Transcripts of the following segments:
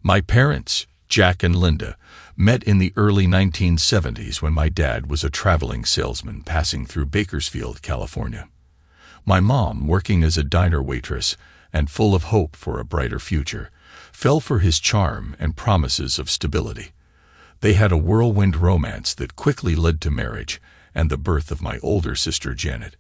My parents, Jack and Linda, met in the early 1970s when my dad was a traveling salesman passing through Bakersfield, California. My mom, working as a diner waitress and full of hope for a brighter future, fell for his charm and promises of stability. They had a whirlwind romance that quickly led to marriage and the birth of my older sister Janet.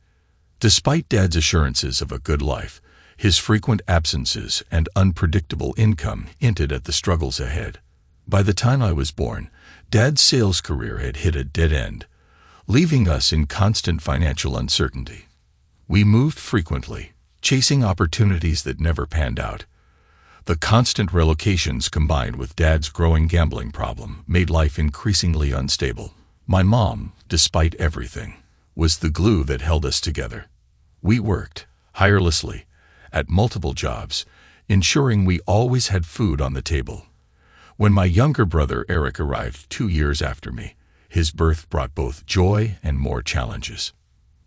Despite Dad's assurances of a good life, his frequent absences and unpredictable income hinted at the struggles ahead. By the time I was born, Dad's sales career had hit a dead end, leaving us in constant financial uncertainty. We moved frequently, chasing opportunities that never panned out. The constant relocations combined with Dad's growing gambling problem made life increasingly unstable. My mom, despite everything, was the glue that held us together. We worked tirelessly at multiple jobs, ensuring we always had food on the table. When my younger brother Eric arrived 2 years after me, his birth brought both joy and more challenges.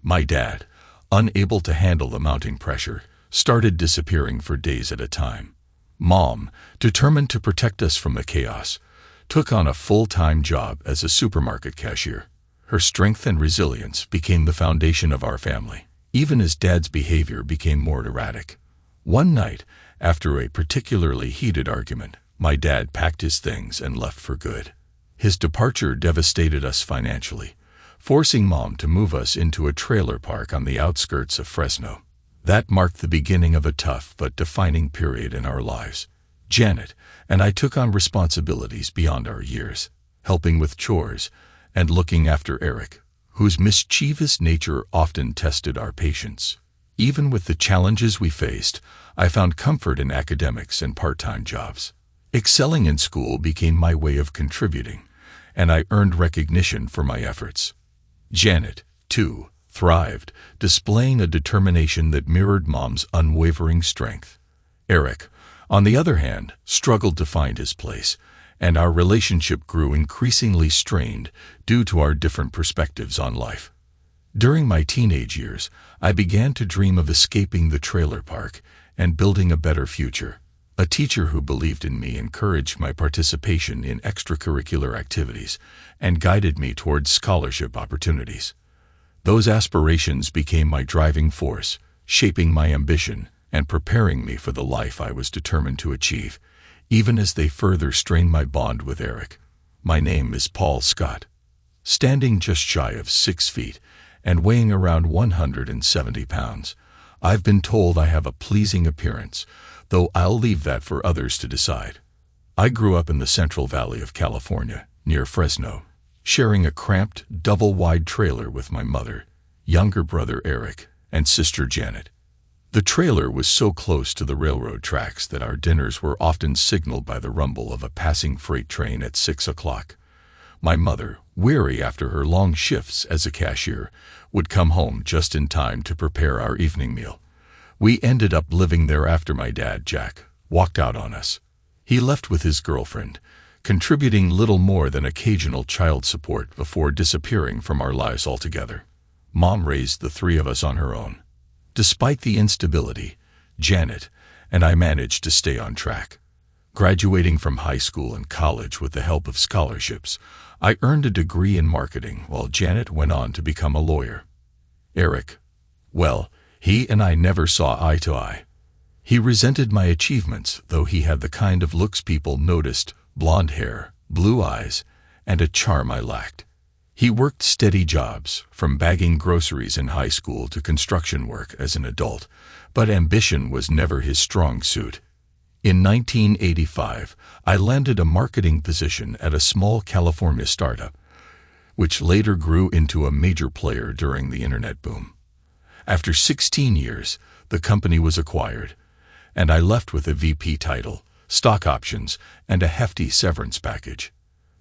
My dad, unable to handle the mounting pressure, started disappearing for days at a time. Mom, determined to protect us from the chaos, took on a full-time job as a supermarket cashier. Her strength and resilience became the foundation of our family, even as Dad's behavior became more erratic. One night, after a particularly heated argument, my dad packed his things and left for good. His departure devastated us financially, forcing Mom to move us into a trailer park on the outskirts of Fresno. That marked the beginning of a tough but defining period in our lives. Janet and I took on responsibilities beyond our years, helping with chores and looking after Eric, whose mischievous nature often tested our patience. Even with the challenges we faced, I found comfort in academics and part-time jobs. Excelling in school became my way of contributing, and I earned recognition for my efforts. Janet, too, thrived, displaying a determination that mirrored Mom's unwavering strength. Eric, on the other hand, struggled to find his place, and our relationship grew increasingly strained due to our different perspectives on life. During my teenage years, I began to dream of escaping the trailer park and building a better future. A teacher who believed in me encouraged my participation in extracurricular activities and guided me towards scholarship opportunities. Those aspirations became my driving force, shaping my ambition and preparing me for the life I was determined to achieve, even as they further strained my bond with Eric. My name is Paul Scott. Standing just shy of 6 feet and weighing around 170 pounds, I've been told I have a pleasing appearance, though I'll leave that for others to decide. I grew up in the Central Valley of California, near Fresno, sharing a cramped, double-wide trailer with my mother, younger brother Eric, and sister Janet. The trailer was so close to the railroad tracks that our dinners were often signaled by the rumble of a passing freight train at 6 o'clock. My mother, weary after her long shifts as a cashier, would come home just in time to prepare our evening meal. We ended up living there after my dad, Jack, walked out on us. He left with his girlfriend, contributing little more than occasional child support before disappearing from our lives altogether. Mom raised the 3 of us on her own. Despite the instability, Janet and I managed to stay on track. Graduating from high school and college with the help of scholarships, I earned a degree in marketing while Janet went on to become a lawyer. Eric, well, he and I never saw eye to eye. He resented my achievements, though he had the kind of looks people noticed: blonde hair, blue eyes, and a charm I lacked. He worked steady jobs, from bagging groceries in high school to construction work as an adult, but ambition was never his strong suit. In 1985, I landed a marketing position at a small California startup, which later grew into a major player during the internet boom. After 16 years, the company was acquired, and I left with a VP title, stock options, and a hefty severance package.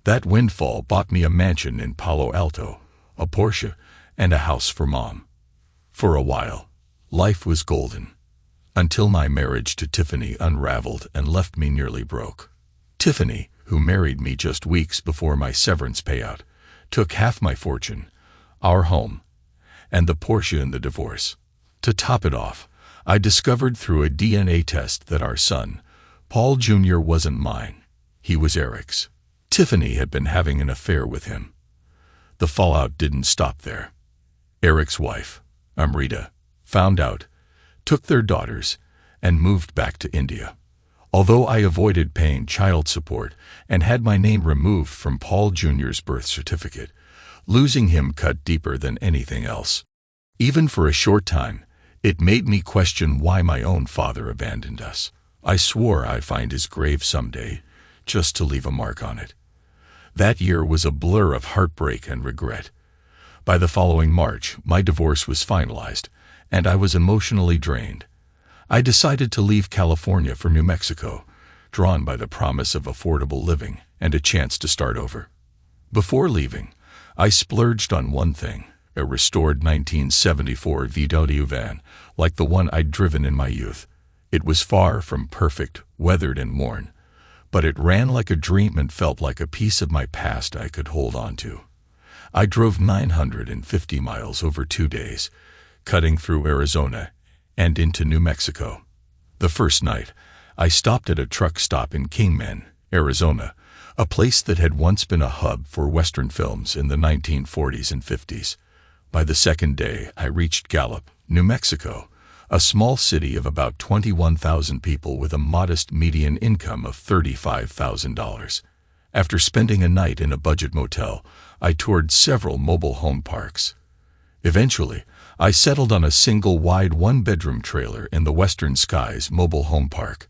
That windfall bought me a mansion in Palo Alto, a Porsche, and a house for Mom. For a while, life was golden, until my marriage to Tiffany unraveled and left me nearly broke. Tiffany, who married me just weeks before my severance payout, took half my fortune, our home, and the Porsche in the divorce. To top it off, I discovered through a DNA test that our son, Paul Jr., wasn't mine. He was Eric's. Tiffany had been having an affair with him. The fallout didn't stop there. Eric's wife, Amrita, found out, took their daughters, and moved back to India. Although I avoided paying child support and had my name removed from Paul Jr.'s birth certificate, losing him cut deeper than anything else. Even for a short time, it made me question why my own father abandoned us. I swore I'd find his grave someday, just to leave a mark on it. That year was a blur of heartbreak and regret. By the following March, my divorce was finalized, and I was emotionally drained. I decided to leave California for New Mexico, drawn by the promise of affordable living and a chance to start over. Before leaving, I splurged on one thing, a restored 1974 VW van, like the one I'd driven in my youth. It was far from perfect, weathered and worn, but it ran like a dream and felt like a piece of my past I could hold on to. I drove 950 miles over 2 days, cutting through Arizona and into New Mexico. The first night, I stopped at a truck stop in Kingman, Arizona, a place that had once been a hub for Western films in the 1940s and 50s. By the second day, I reached Gallup, New Mexico, a small city of about 21,000 people with a modest median income of $35,000. After spending a night in a budget motel, I toured several mobile home parks. Eventually, I settled on a single wide one-bedroom trailer in the Western Skies mobile home park.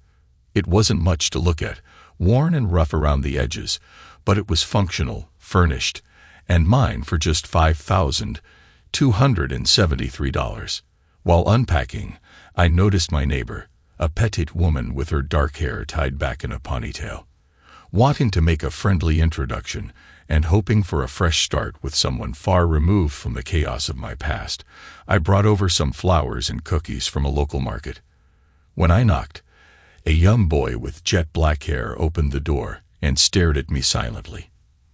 It wasn't much to look at, worn and rough around the edges, but it was functional, furnished, and mine for just $5,273. While unpacking, I noticed my neighbor, a petite woman with her dark hair tied back in a ponytail. Wanting to make a friendly introduction and hoping for a fresh start with someone far removed from the chaos of my past, I brought over some flowers and cookies from a local market. When I knocked, a young boy with jet black hair opened the door and stared at me silently.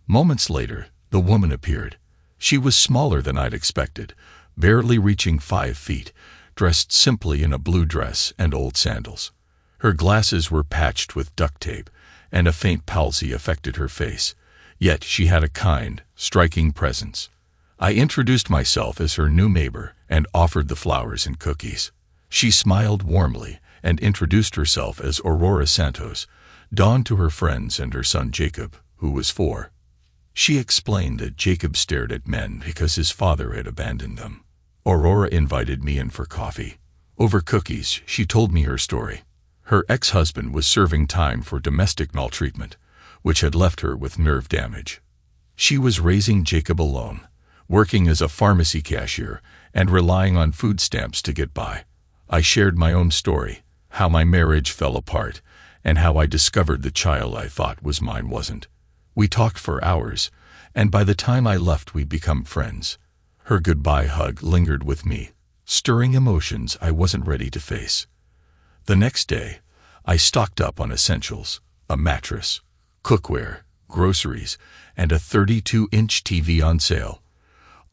Moments later, the woman appeared. She was smaller than I'd expected, barely reaching 5 feet, dressed simply in a blue dress and old sandals. Her glasses were patched with duct tape, and a faint palsy affected her face, yet she had a kind, striking presence. I introduced myself as her new neighbor and offered the flowers and cookies. She smiled warmly and introduced herself as Aurora Santos, dawn to her friends and her son Jacob, who was 4. She explained that Jacob stared at men because his father had abandoned them. Aurora invited me in for coffee. Over cookies, she told me her story. Her ex-husband was serving time for domestic maltreatment, which had left her with nerve damage. She was raising Jacob alone, working as a pharmacy cashier and relying on food stamps to get by. I shared my own story, how my marriage fell apart, and how I discovered the child I thought was mine wasn't. We talked for hours, and by the time I left we'd become friends. Her goodbye hug lingered with me, stirring emotions I wasn't ready to face. The next day, I stocked up on essentials, a mattress, cookware, groceries, and a 32-inch TV on sale.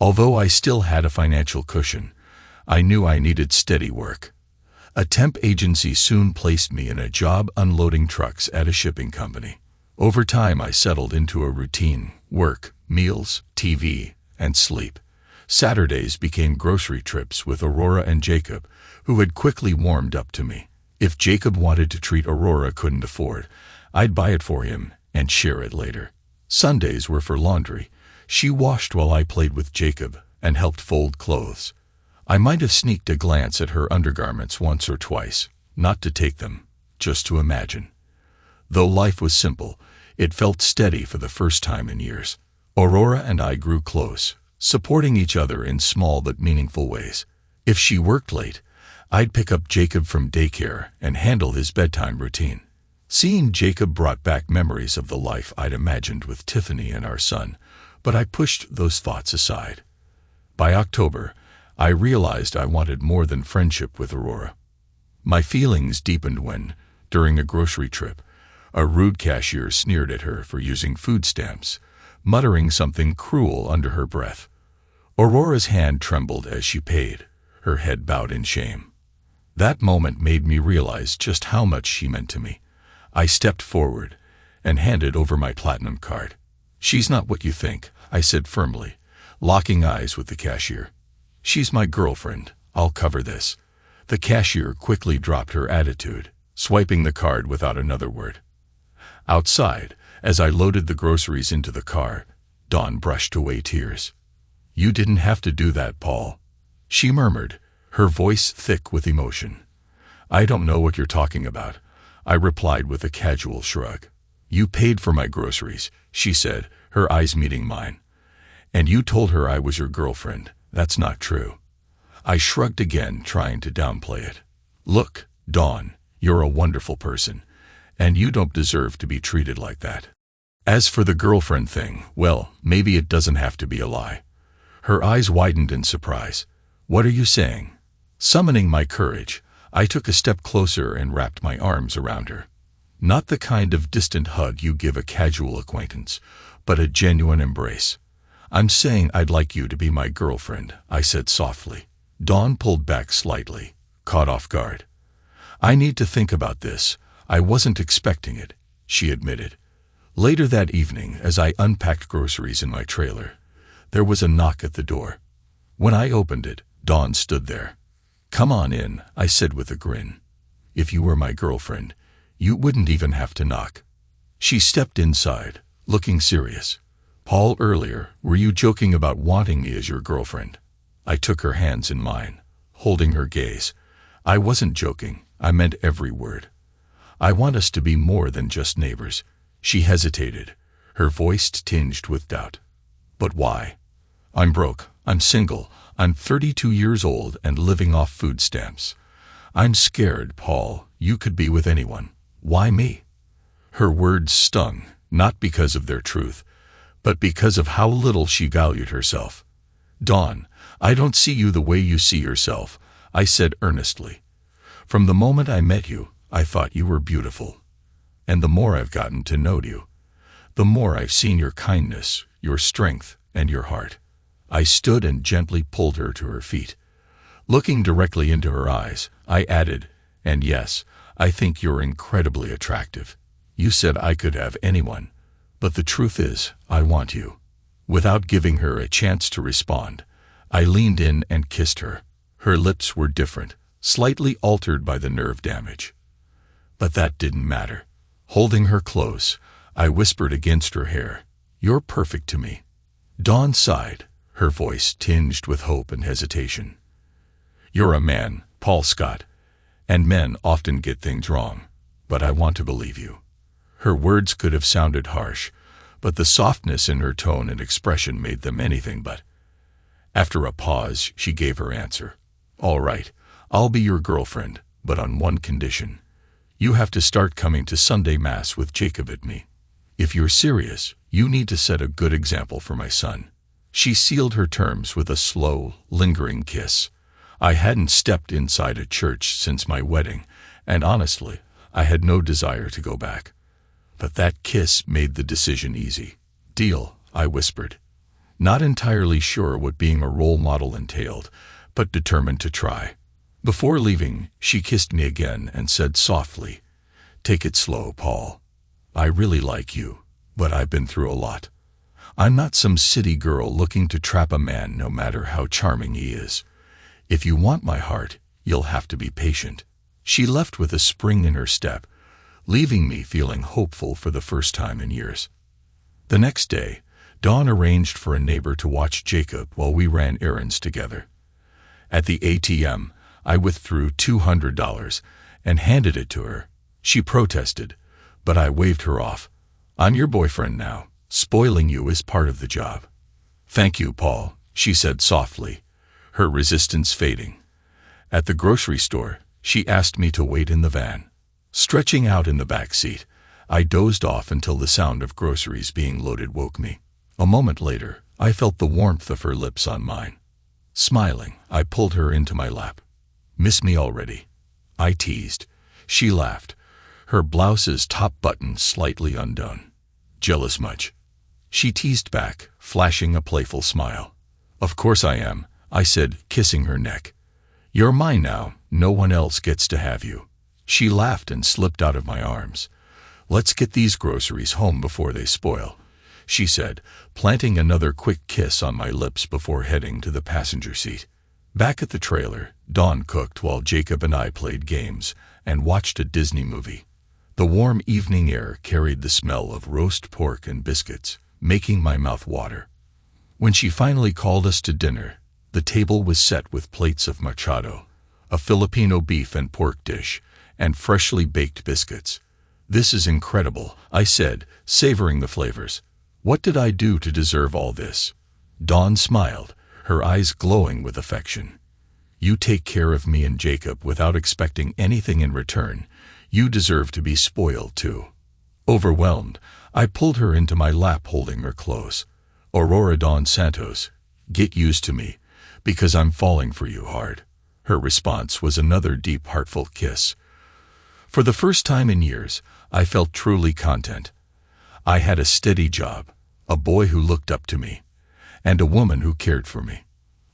Although I still had a financial cushion, I knew I needed steady work. A temp agency soon placed me in a job unloading trucks at a shipping company. Over time, I settled into a routine: work, meals, TV, and sleep. Saturdays became grocery trips with Aurora and Jacob, who had quickly warmed up to me. If Jacob wanted to treat Aurora couldn't afford, I'd buy it for him and share it later. Sundays were for laundry. She washed while I played with Jacob and helped fold clothes. I might have sneaked a glance at her undergarments once or twice, not to take them, just to imagine. Though life was simple, it felt steady for the first time in years. Aurora and I grew close, supporting each other in small but meaningful ways. If she worked late, I'd pick up Jacob from daycare and handle his bedtime routine. Seeing Jacob brought back memories of the life I'd imagined with Tiffany and our son, but I pushed those thoughts aside. By October, I realized I wanted more than friendship with Aurora. My feelings deepened when, during a grocery trip, a rude cashier sneered at her for using food stamps, muttering something cruel under her breath. Aurora's hand trembled as she paid, her head bowed in shame. That moment made me realize just how much she meant to me. I stepped forward, and handed over my platinum card. "She's not what you think," I said firmly, locking eyes with the cashier. "She's my girlfriend. I'll cover this." The cashier quickly dropped her attitude, swiping the card without another word. Outside, as I loaded the groceries into the car, Dawn brushed away tears. "You didn't have to do that, Paul," she murmured, her voice thick with emotion. "I don't know what you're talking about," I replied with a casual shrug. "You paid for my groceries," she said, her eyes meeting mine. "And you told her I was your girlfriend. That's not true." I shrugged again, trying to downplay it. "Look, Dawn, you're a wonderful person, and you don't deserve to be treated like that. As for the girlfriend thing, well, maybe it doesn't have to be a lie." Her eyes widened in surprise. "What are you saying?" Summoning my courage, I took a step closer and wrapped my arms around her. Not the kind of distant hug you give a casual acquaintance, but a genuine embrace. "I'm saying I'd like you to be my girlfriend," I said softly. Dawn pulled back slightly, caught off guard. "I need to think about this. I wasn't expecting it," she admitted. Later that evening, as I unpacked groceries in my trailer, there was a knock at the door. When I opened it, Dawn stood there. "Come on in," I said with a grin. "If you were my girlfriend, you wouldn't even have to knock." She stepped inside, looking serious. "Paul, earlier, were you joking about wanting me as your girlfriend?" I took her hands in mine, holding her gaze. "I wasn't joking. I meant every word. I want us to be more than just neighbors." She hesitated, her voice tinged with doubt. "But why?" "I'm broke. I'm single. I'm 32 years old and living off food stamps. I'm scared, Paul. You could be with anyone. Why me?" Her words stung, not because of their truth, but because of how little she valued herself. "Dawn, I don't see you the way you see yourself," I said earnestly. "From the moment I met you, I thought you were beautiful. And the more I've gotten to know you, the more I've seen your kindness, your strength, and your heart." I stood and gently pulled her to her feet. Looking directly into her eyes, I added, "And yes, I think you're incredibly attractive. You said I could have anyone, but the truth is, I want you." Without giving her a chance to respond, I leaned in and kissed her. Her lips were different, slightly altered by the nerve damage. But that didn't matter. Holding her close, I whispered against her hair, "You're perfect to me." Dawn sighed, her voice tinged with hope and hesitation. "You're a man, Paul Scott, and men often get things wrong, but I want to believe you." Her words could have sounded harsh, but the softness in her tone and expression made them anything but. After a pause, she gave her answer. "All right, I'll be your girlfriend, but on one condition. You have to start coming to Sunday Mass with Jacob and me. If you're serious, you need to set a good example for my son." She sealed her terms with a slow, lingering kiss. I hadn't stepped inside a church since my wedding, and honestly, I had no desire to go back. But that kiss made the decision easy. "Deal," I whispered. Not entirely sure what being a role model entailed, but determined to try. Before leaving, she kissed me again and said softly, "Take it slow, Paul. I really like you, but I've been through a lot. I'm not some city girl looking to trap a man no matter how charming he is. If you want my heart, you'll have to be patient." She left with a spring in her step, leaving me feeling hopeful for the first time in years. The next day, Dawn arranged for a neighbor to watch Jacob while we ran errands together. At the ATM, I withdrew $200 and handed it to her. She protested, but I waved her off. "I'm your boyfriend now. Spoiling you is part of the job." "Thank you, Paul," she said softly, her resistance fading. At the grocery store, she asked me to wait in the van. Stretching out in the back seat, I dozed off until the sound of groceries being loaded woke me. A moment later, I felt the warmth of her lips on mine. Smiling, I pulled her into my lap. "Miss me already?" I teased. She laughed, her blouse's top button slightly undone. "Jealous much?" She teased back, flashing a playful smile. "Of course I am," I said, kissing her neck. "You're mine now. No one else gets to have you." She laughed and slipped out of my arms. Let's get these groceries home before they spoil, she said, planting another quick kiss on my lips before heading to the passenger seat. Back at the trailer, Dawn cooked while Jacob and I played games and watched a Disney movie. The warm evening air carried the smell of roast pork and biscuits, making my mouth water. When she finally called us to dinner, the table was set with plates of machado, a Filipino beef and pork dish, and freshly baked biscuits. "This is incredible," I said, savoring the flavors. "What did I do to deserve all this?" Dawn smiled, her eyes glowing with affection. "You take care of me and Jacob without expecting anything in return. You deserve to be spoiled too." Overwhelmed, I pulled her into my lap, holding her close. "Aurora Dawn Santos, get used to me, because I'm falling for you hard." Her response was another deep, heartfelt kiss. For the first time in years, I felt truly content. I had a steady job, a boy who looked up to me, and a woman who cared for me.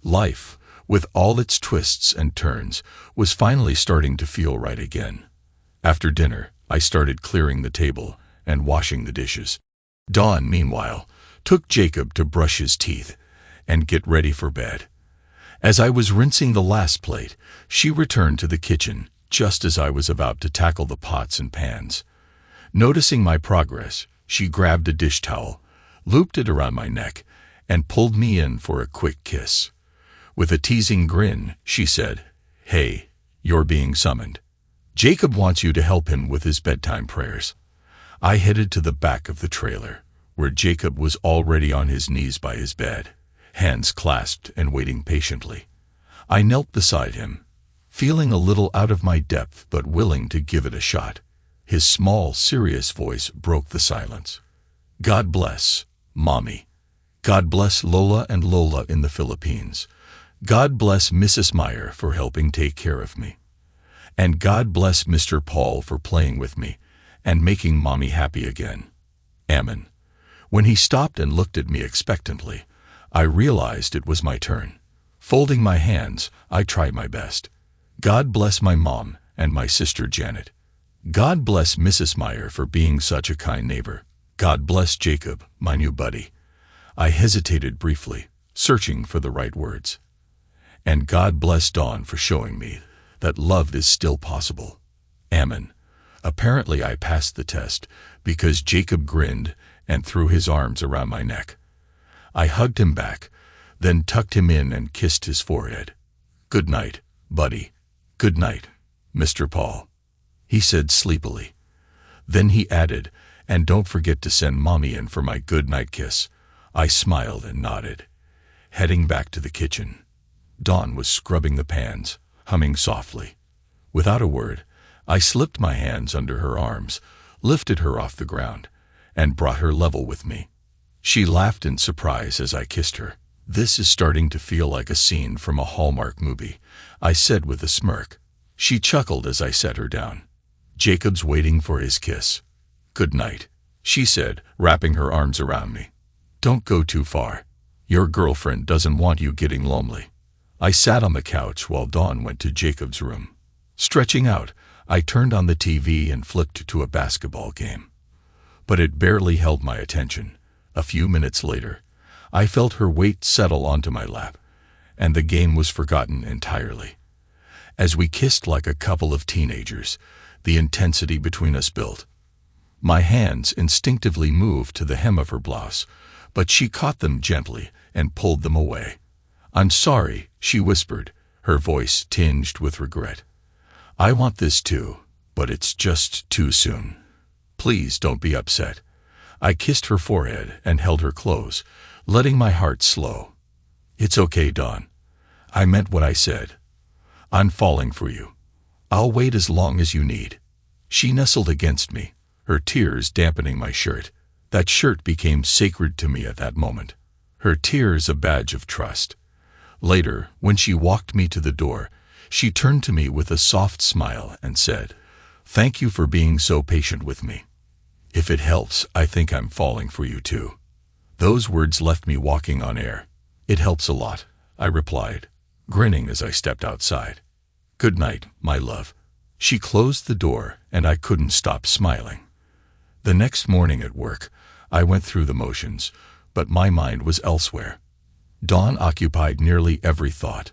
Life, with all its twists and turns, was finally starting to feel right again. After dinner, I started clearing the table and washing the dishes. Dawn, meanwhile, took Jacob to brush his teeth and get ready for bed. As I was rinsing the last plate, she returned to the kitchen just as I was about to tackle the pots and pans. Noticing my progress, she grabbed a dish towel, looped it around my neck, and pulled me in for a quick kiss. With a teasing grin, she said, "Hey, you're being summoned. Jacob wants you to help him with his bedtime prayers." I headed to the back of the trailer, where Jacob was already on his knees by his bed, hands clasped and waiting patiently. I knelt beside him, feeling a little out of my depth but willing to give it a shot. His small, serious voice broke the silence. "God bless, Mommy. God bless Lola and Lola in the Philippines. God bless Mrs. Meyer for helping take care of me. And God bless Mr. Paul for playing with me and making Mommy happy again. Amen." When he stopped and looked at me expectantly, I realized it was my turn. Folding my hands, I tried my best. "God bless my mom and my sister Janet. God bless Mrs. Meyer for being such a kind neighbor. God bless Jacob, my new buddy." I hesitated briefly, searching for the right words. "And God bless Dawn for showing me that love is still possible. Amen." Apparently I passed the test because Jacob grinned and threw his arms around my neck. I hugged him back, then tucked him in and kissed his forehead. "Good night, buddy. Good night, Mr. Paul," he said sleepily. Then he added, "And don't forget to send Mommy in for my good night kiss." I smiled and nodded, heading back to the kitchen. Dawn was scrubbing the pans, humming softly. Without a word, I slipped my hands under her arms, lifted her off the ground, and brought her level with me. She laughed in surprise as I kissed her. "This is starting to feel like a scene from a Hallmark movie," I said with a smirk. She chuckled as I set her down. "Jacob's waiting for his kiss. Good night," she said, wrapping her arms around me. "Don't go too far. Your girlfriend doesn't want you getting lonely." I sat on the couch while Dawn went to Jacob's room. Stretching out, I turned on the TV and flipped to a basketball game. But it barely held my attention. A few minutes later, I felt her weight settle onto my lap, and the game was forgotten entirely. As we kissed like a couple of teenagers, the intensity between us built. My hands instinctively moved to the hem of her blouse, but she caught them gently and pulled them away. "I'm sorry," she whispered, her voice tinged with regret. "I want this too, but it's just too soon. Please don't be upset." I kissed her forehead and held her close, letting my heart slow. "It's okay, Dawn. I meant what I said. I'm falling for you. I'll wait as long as you need." She nestled against me, her tears dampening my shirt. That shirt became sacred to me at that moment, her tears a badge of trust. Later, when she walked me to the door, she turned to me with a soft smile and said, "Thank you for being so patient with me. If it helps, I think I'm falling for you too." Those words left me walking on air. "It helps a lot," I replied, grinning as I stepped outside. "Good night, my love." She closed the door, and I couldn't stop smiling. The next morning at work, I went through the motions, but my mind was elsewhere. Dawn occupied nearly every thought.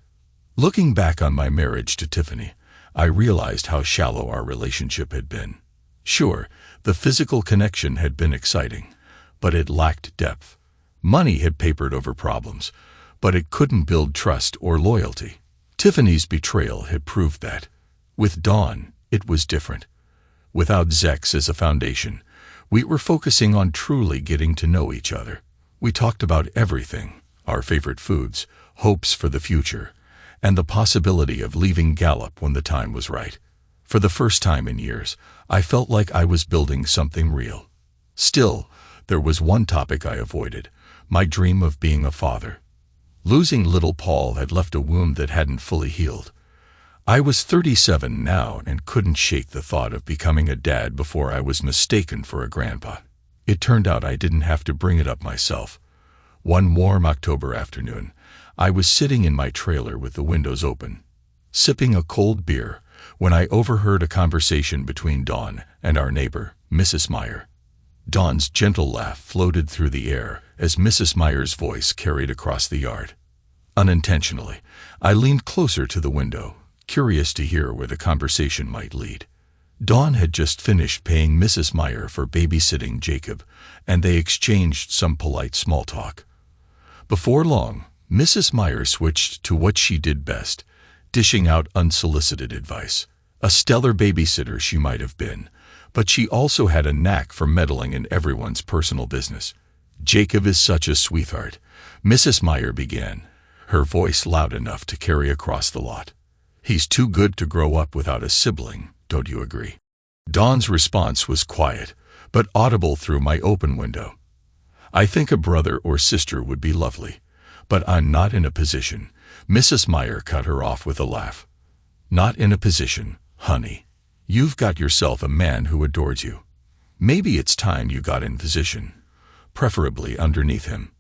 Looking back on my marriage to Tiffany, I realized how shallow our relationship had been. Sure, the physical connection had been exciting, but it lacked depth. Money had papered over problems, but it couldn't build trust or loyalty. Tiffany's betrayal had proved that. With Dawn, it was different. Without sex as a foundation, we were focusing on truly getting to know each other. We talked about everything, our favorite foods, hopes for the future, and the possibility of leaving Gallup when the time was right. For the first time in years, I felt like I was building something real. Still, there was one topic I avoided, my dream of being a father. Losing little Paul had left a wound that hadn't fully healed. I was 37 now and couldn't shake the thought of becoming a dad before I was mistaken for a grandpa. It turned out I didn't have to bring it up myself. One warm October afternoon, I was sitting in my trailer with the windows open, sipping a cold beer, when I overheard a conversation between Dawn and our neighbor, Mrs. Meyer. Dawn's gentle laugh floated through the air as Mrs. Meyer's voice carried across the yard. Unintentionally, I leaned closer to the window, curious to hear where the conversation might lead. Dawn had just finished paying Mrs. Meyer for babysitting Jacob, and they exchanged some polite small talk. Before long, Mrs. Meyer switched to what she did best, dishing out unsolicited advice. A stellar babysitter she might have been, but she also had a knack for meddling in everyone's personal business. "Jacob is such a sweetheart," Mrs. Meyer began, her voice loud enough to carry across the lot. "He's too good to grow up without a sibling, don't you agree?" Dawn's response was quiet, but audible through my open window. "I think a brother or sister would be lovely, but I'm not in a position." Mrs. Meyer cut her off with a laugh. "Not in a position, honey. You've got yourself a man who adores you. Maybe it's time you got in position, preferably underneath him."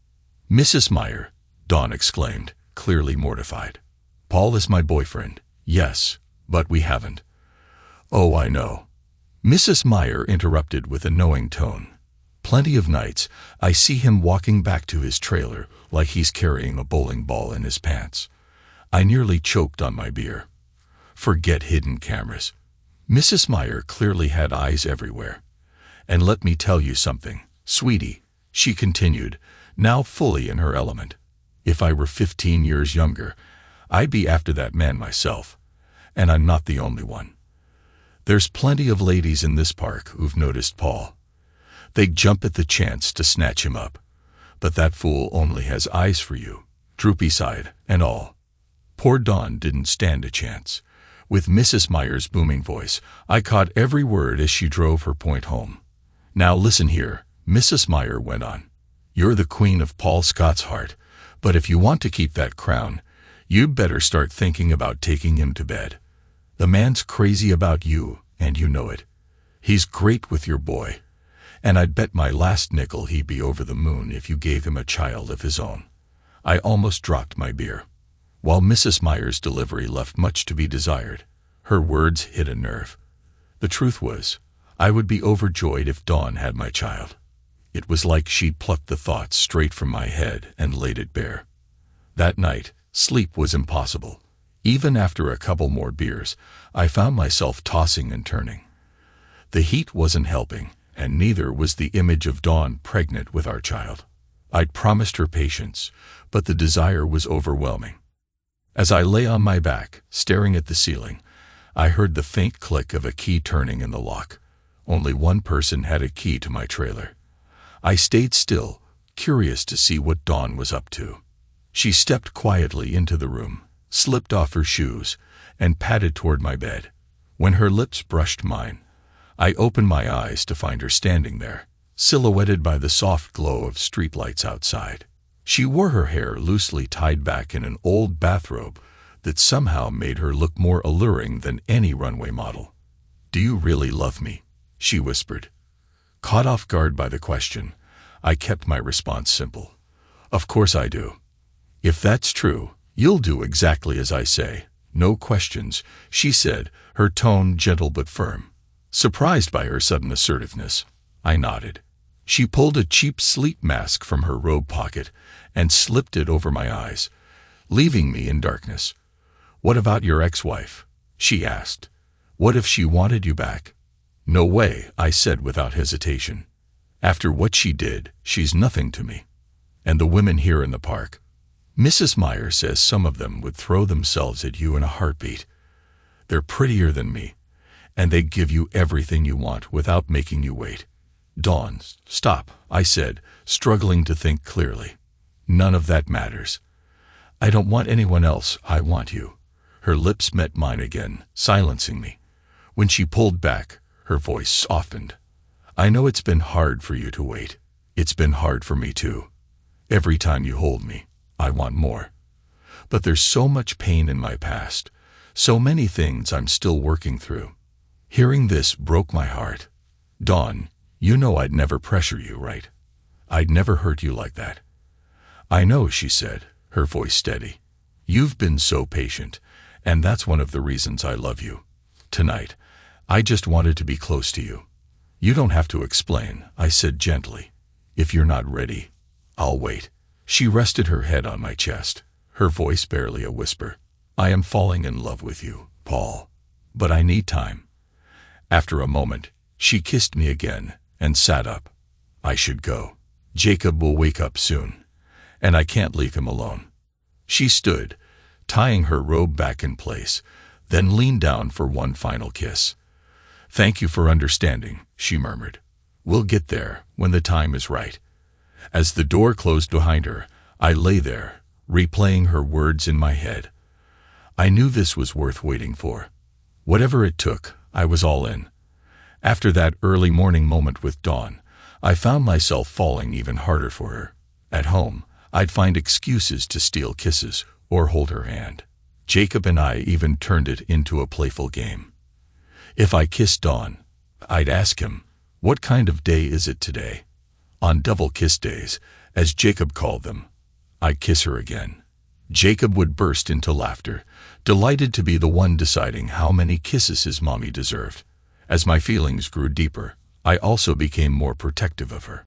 "Mrs. Meyer," Dawn exclaimed, clearly mortified. "Paul is my boyfriend, yes, but we haven't." "Oh, I know." Mrs. Meyer interrupted with a knowing tone. "Plenty of nights I see him walking back to his trailer like he's carrying a bowling ball in his pants." I nearly choked on my beer. Forget hidden cameras. Mrs. Meyer clearly had eyes everywhere. "And let me tell you something, sweetie," she continued, now fully in her element. "If I were 15 years younger, I'd be after that man myself. And I'm not the only one. There's plenty of ladies in this park who've noticed Paul. They'd jump at the chance to snatch him up. But that fool only has eyes for you, droopy side and all." Poor Dawn didn't stand a chance. With Mrs. Meyer's booming voice, I caught every word as she drove her point home. "Now listen here," Mrs. Meyer went on. "You're the queen of Paul Scott's heart, but if you want to keep that crown, you'd better start thinking about taking him to bed. The man's crazy about you, and you know it. He's great with your boy, and I'd bet my last nickel he'd be over the moon if you gave him a child of his own." I almost dropped my beer. While Mrs. Meyer's delivery left much to be desired, her words hit a nerve. The truth was, I would be overjoyed if Dawn had my child. It was like she'd plucked the thoughts straight from my head and laid it bare. That night, sleep was impossible. Even after a couple more beers, I found myself tossing and turning. The heat wasn't helping, and neither was the image of Dawn pregnant with our child. I'd promised her patience, but the desire was overwhelming. As I lay on my back, staring at the ceiling, I heard the faint click of a key turning in the lock. Only one person had a key to my trailer. I stayed still, curious to see what Dawn was up to. She stepped quietly into the room, slipped off her shoes, and padded toward my bed. When her lips brushed mine, I opened my eyes to find her standing there, silhouetted by the soft glow of streetlights outside. She wore her hair loosely tied back in an old bathrobe that somehow made her look more alluring than any runway model. "Do you really love me?" she whispered. Caught off guard by the question, I kept my response simple. "Of course I do." "If that's true, you'll do exactly as I say. No questions," she said, her tone gentle but firm. Surprised by her sudden assertiveness, I nodded. She pulled a cheap sleep mask from her robe pocket and slipped it over my eyes, leaving me in darkness. "What about your ex-wife?" she asked. "What if she wanted you back?" "No way," I said without hesitation. "After what she did, she's nothing to me. And the women here in the park. Mrs. Meyer says some of them would throw themselves at you in a heartbeat. They're prettier than me, and they give you everything you want without making you wait." "Dawn, stop," I said, struggling to think clearly. "None of that matters. I don't want anyone else, I want you." Her lips met mine again, silencing me. When she pulled back, her voice softened. "I know it's been hard for you to wait. It's been hard for me too. Every time you hold me, I want more. But there's so much pain in my past, so many things I'm still working through." Hearing this broke my heart. "Dawn, you know I'd never pressure you, right? I'd never hurt you like that." "I know," she said, her voice steady. "You've been so patient, and that's one of the reasons I love you. Tonight, I just wanted to be close to you." "You don't have to explain," I said gently. "If you're not ready, I'll wait." She rested her head on my chest, her voice barely a whisper. "I am falling in love with you, Paul, but I need time." After a moment, she kissed me again and sat up. "I should go. Jacob will wake up soon, and I can't leave him alone." She stood, tying her robe back in place, then leaned down for one final kiss. "Thank you for understanding," she murmured. "We'll get there when the time is right." As the door closed behind her, I lay there, replaying her words in my head. I knew this was worth waiting for. Whatever it took, I was all in. After that early morning moment with Dawn, I found myself falling even harder for her. At home, I'd find excuses to steal kisses or hold her hand. Jacob and I even turned it into a playful game. If I kissed Dawn, I'd ask him, "What kind of day is it today?" On double kiss days, as Jacob called them, I'd kiss her again. Jacob would burst into laughter, delighted to be the one deciding how many kisses his mommy deserved. As my feelings grew deeper, I also became more protective of her.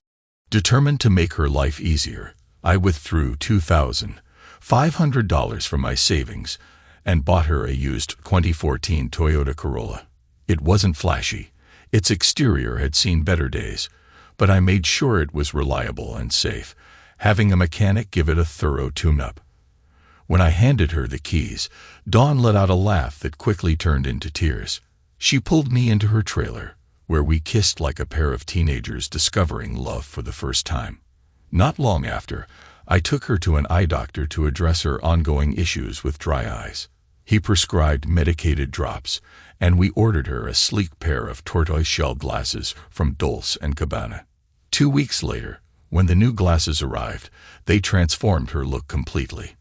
Determined to make her life easier, I withdrew $2,500 from my savings and bought her a used 2014 Toyota Corolla. It wasn't flashy. Its exterior had seen better days, but I made sure it was reliable and safe, having a mechanic give it a thorough tune-up. When I handed her the keys, Dawn let out a laugh that quickly turned into tears. She pulled me into her trailer, where we kissed like a pair of teenagers discovering love for the first time. Not long after, I took her to an eye doctor to address her ongoing issues with dry eyes. He prescribed medicated drops, and we ordered her a sleek pair of tortoise-shell glasses from Dolce & Gabbana. 2 weeks later, when the new glasses arrived, they transformed her look completely.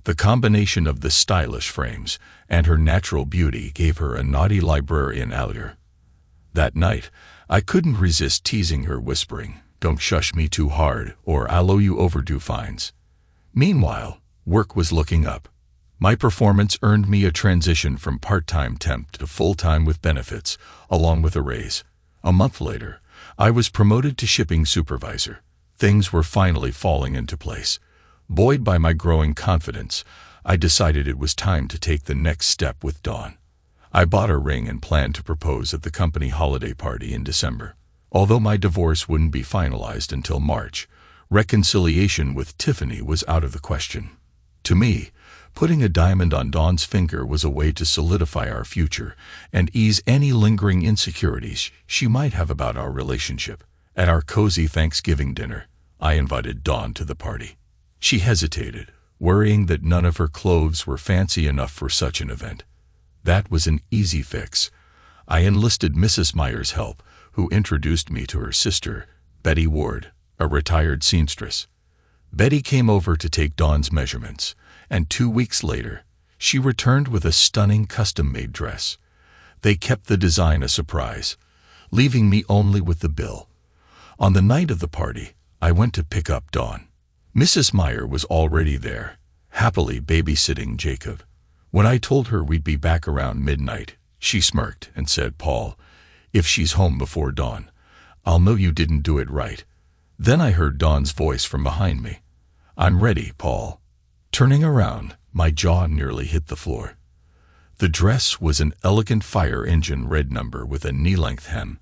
The combination of the stylish frames and her natural beauty gave her a naughty librarian allure. That night, I couldn't resist teasing her, whispering, "Don't shush me too hard, or I'll owe you overdue fines." Meanwhile, work was looking up. My performance earned me a transition from part-time temp to full-time with benefits, along with a raise. A month later, I was promoted to shipping supervisor. Things were finally falling into place. Buoyed by my growing confidence, I decided it was time to take the next step with Dawn. I bought a ring and planned to propose at the company holiday party in December. Although my divorce wouldn't be finalized until March, reconciliation with Tiffany was out of the question. To me, putting a diamond on Dawn's finger was a way to solidify our future and ease any lingering insecurities she might have about our relationship. At our cozy Thanksgiving dinner, I invited Dawn to the party. She hesitated, worrying that none of her clothes were fancy enough for such an event. That was an easy fix. I enlisted Mrs. Meyer's help, who introduced me to her sister, Betty Ward, a retired seamstress. Betty came over to take Dawn's measurements, and 2 weeks later, she returned with a stunning custom-made dress. They kept the design a surprise, leaving me only with the bill. On the night of the party, I went to pick up Dawn. Mrs. Meyer was already there, happily babysitting Jacob. When I told her we'd be back around midnight, she smirked and said, "Paul, if she's home before dawn, I'll know you didn't do it right. Then I heard Dawn's voice from behind me. I'm ready, Paul. Turning around, my jaw nearly hit the floor. The dress was an elegant fire engine red number with a knee-length hem,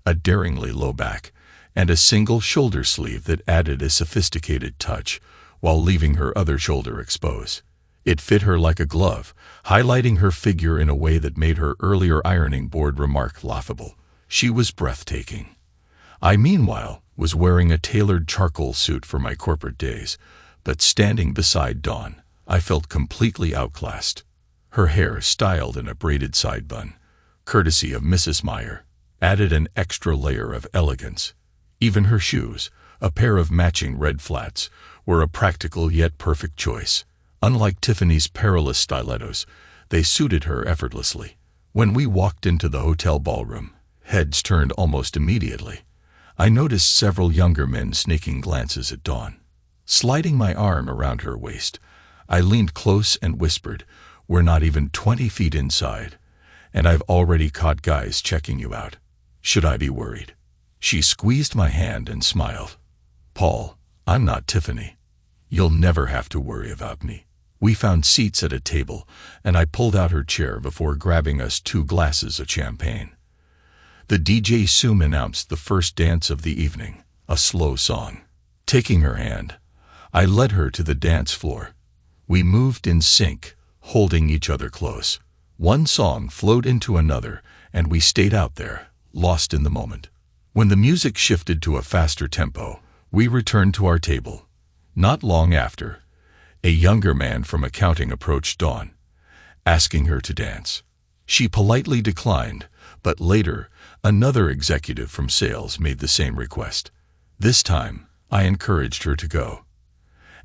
a daringly low back, and a single shoulder sleeve that added a sophisticated touch while leaving her other shoulder exposed. It fit her like a glove, highlighting her figure in a way that made her earlier ironing board remark laughable. She was breathtaking. I, meanwhile, was wearing a tailored charcoal suit for my corporate days, but standing beside Dawn, I felt completely outclassed. Her hair, styled in a braided side bun, courtesy of Mrs. Meyer, added an extra layer of elegance. Even her shoes, a pair of matching red flats, were a practical yet perfect choice. Unlike Tiffany's perilous stilettos, they suited her effortlessly. When we walked into the hotel ballroom, heads turned almost immediately. I noticed several younger men sneaking glances at Dawn. Sliding my arm around her waist, I leaned close and whispered, "We're not even 20 feet inside, and I've already caught guys checking you out. Should I be worried?" She squeezed my hand and smiled. "Paul, I'm not Tiffany. You'll never have to worry about me." We found seats at a table, and I pulled out her chair before grabbing us 2 glasses of champagne. The DJ soon announced the first dance of the evening, a slow song. Taking her hand, I led her to the dance floor. We moved in sync, holding each other close. One song flowed into another, and we stayed out there, lost in the moment. When the music shifted to a faster tempo, we returned to our table. Not long after, a younger man from accounting approached Dawn, asking her to dance. She politely declined, but later, another executive from sales made the same request. This time, I encouraged her to go.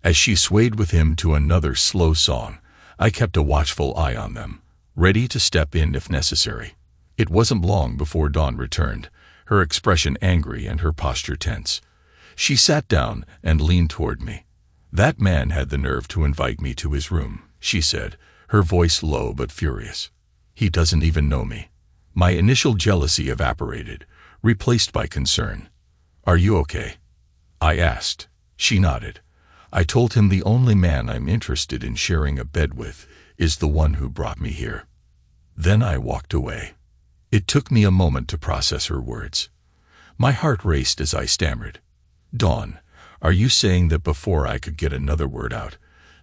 As she swayed with him to another slow song, I kept a watchful eye on them, ready to step in if necessary. It wasn't long before Dawn returned, her expression angry and her posture tense. She sat down and leaned toward me. "That man had the nerve to invite me to his room," she said, her voice low but furious. "He doesn't even know me." My initial jealousy evaporated, replaced by concern. "Are you okay?" I asked. She nodded. "I told him the only man I'm interested in sharing a bed with is the one who brought me here." Then I walked away. It took me a moment to process her words. My heart raced as I stammered, "Dawn, are you saying that?" Before I could get another word out,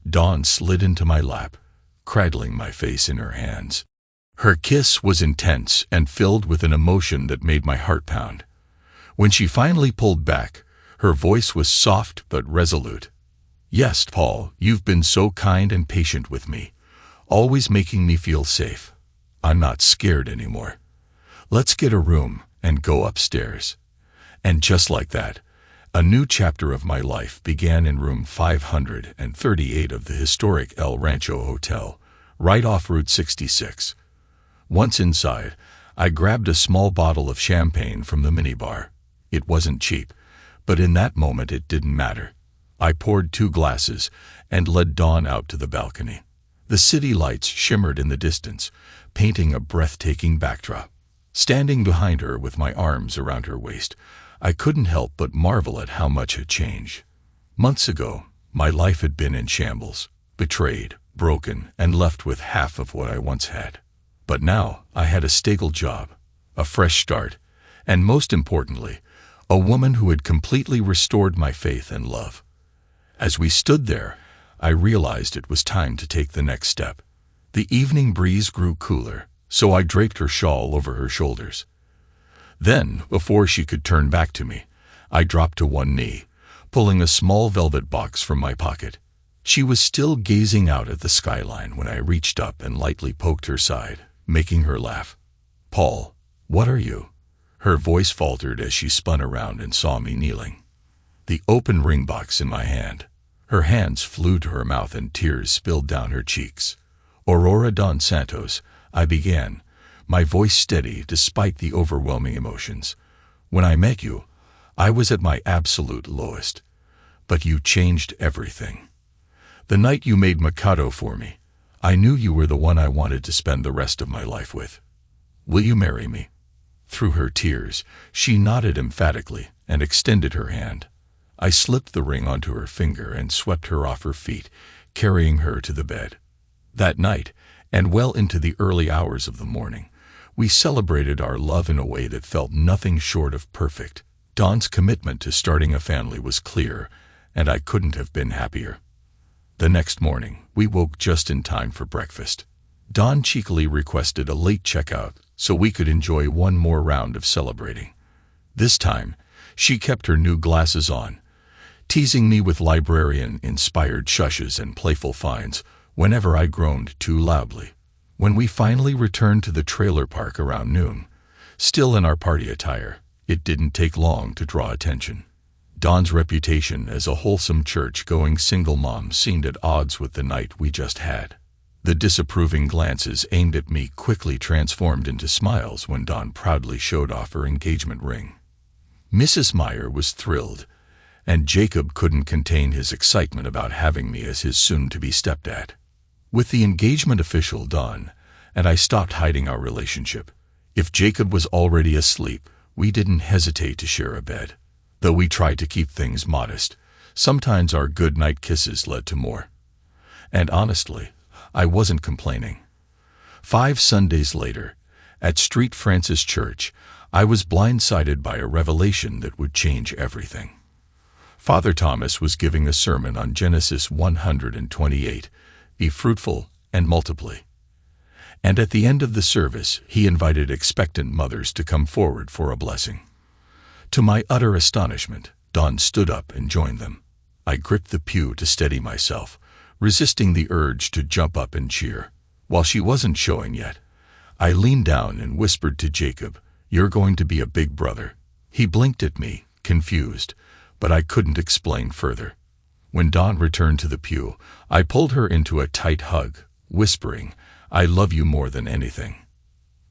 Dawn slid into my lap, cradling my face in her hands. Her kiss was intense and filled with an emotion that made my heart pound. When she finally pulled back, her voice was soft but resolute. "Yes, Paul, you've been so kind and patient with me, always making me feel safe. I'm not scared anymore. Let's get a room and go upstairs." And just like that, a new chapter of my life began in room 538 of the historic El Rancho Hotel, right off Route 66. Once inside, I grabbed a small bottle of champagne from the minibar. It wasn't cheap, but in that moment it didn't matter. I poured 2 glasses and led Dawn out to the balcony. The city lights shimmered in the distance, painting a breathtaking backdrop. Standing behind her with my arms around her waist, I couldn't help but marvel at how much had changed. Months ago, my life had been in shambles, betrayed, broken, and left with half of what I once had. But now I had a stable job, a fresh start, and most importantly, a woman who had completely restored my faith and love. As we stood there, I realized it was time to take the next step. The evening breeze grew cooler, so I draped her shawl over her shoulders. Then, before she could turn back to me, I dropped to one knee, pulling a small velvet box from my pocket. She was still gazing out at the skyline when I reached up and lightly poked her side, making her laugh. "Paul, what are you?" Her voice faltered as she spun around and saw me kneeling. The open ring box in my hand. Her hands flew to her mouth and tears spilled down her cheeks. "Aurora Don Santos," I began, my voice steady despite the overwhelming emotions. "When I met you, I was at my absolute lowest. But you changed everything. The night you made Mikado for me, I knew you were the one I wanted to spend the rest of my life with. Will you marry me?" Through her tears, she nodded emphatically and extended her hand. I slipped the ring onto her finger and swept her off her feet, carrying her to the bed. That night, and well into the early hours of the morning, we celebrated our love in a way that felt nothing short of perfect. Dawn's commitment to starting a family was clear, and I couldn't have been happier. The next morning, we woke just in time for breakfast. Dawn cheekily requested a late checkout so we could enjoy one more round of celebrating. This time, she kept her new glasses on, teasing me with librarian-inspired shushes and playful finds whenever I groaned too loudly. When we finally returned to the trailer park around noon, still in our party attire, it didn't take long to draw attention. Dawn's reputation as a wholesome church-going single mom seemed at odds with the night we just had. The disapproving glances aimed at me quickly transformed into smiles when Dawn proudly showed off her engagement ring. Mrs. Meyer was thrilled, and Jacob couldn't contain his excitement about having me as his soon-to-be stepdad. With the engagement official done, and I stopped hiding our relationship, if Jacob was already asleep, we didn't hesitate to share a bed. Though we tried to keep things modest, sometimes our good-night kisses led to more. And honestly, I wasn't complaining. 5 Sundays later, at St. Francis Church, I was blindsided by a revelation that would change everything. Father Thomas was giving a sermon on Genesis 128, "Be fruitful and multiply." And at the end of the service, he invited expectant mothers to come forward for a blessing. To my utter astonishment, Dawn stood up and joined them. I gripped the pew to steady myself, resisting the urge to jump up and cheer. While she wasn't showing yet, I leaned down and whispered to Jacob, "You're going to be a big brother." He blinked at me, confused, but I couldn't explain further. When Dawn returned to the pew, I pulled her into a tight hug, whispering, "I love you more than anything."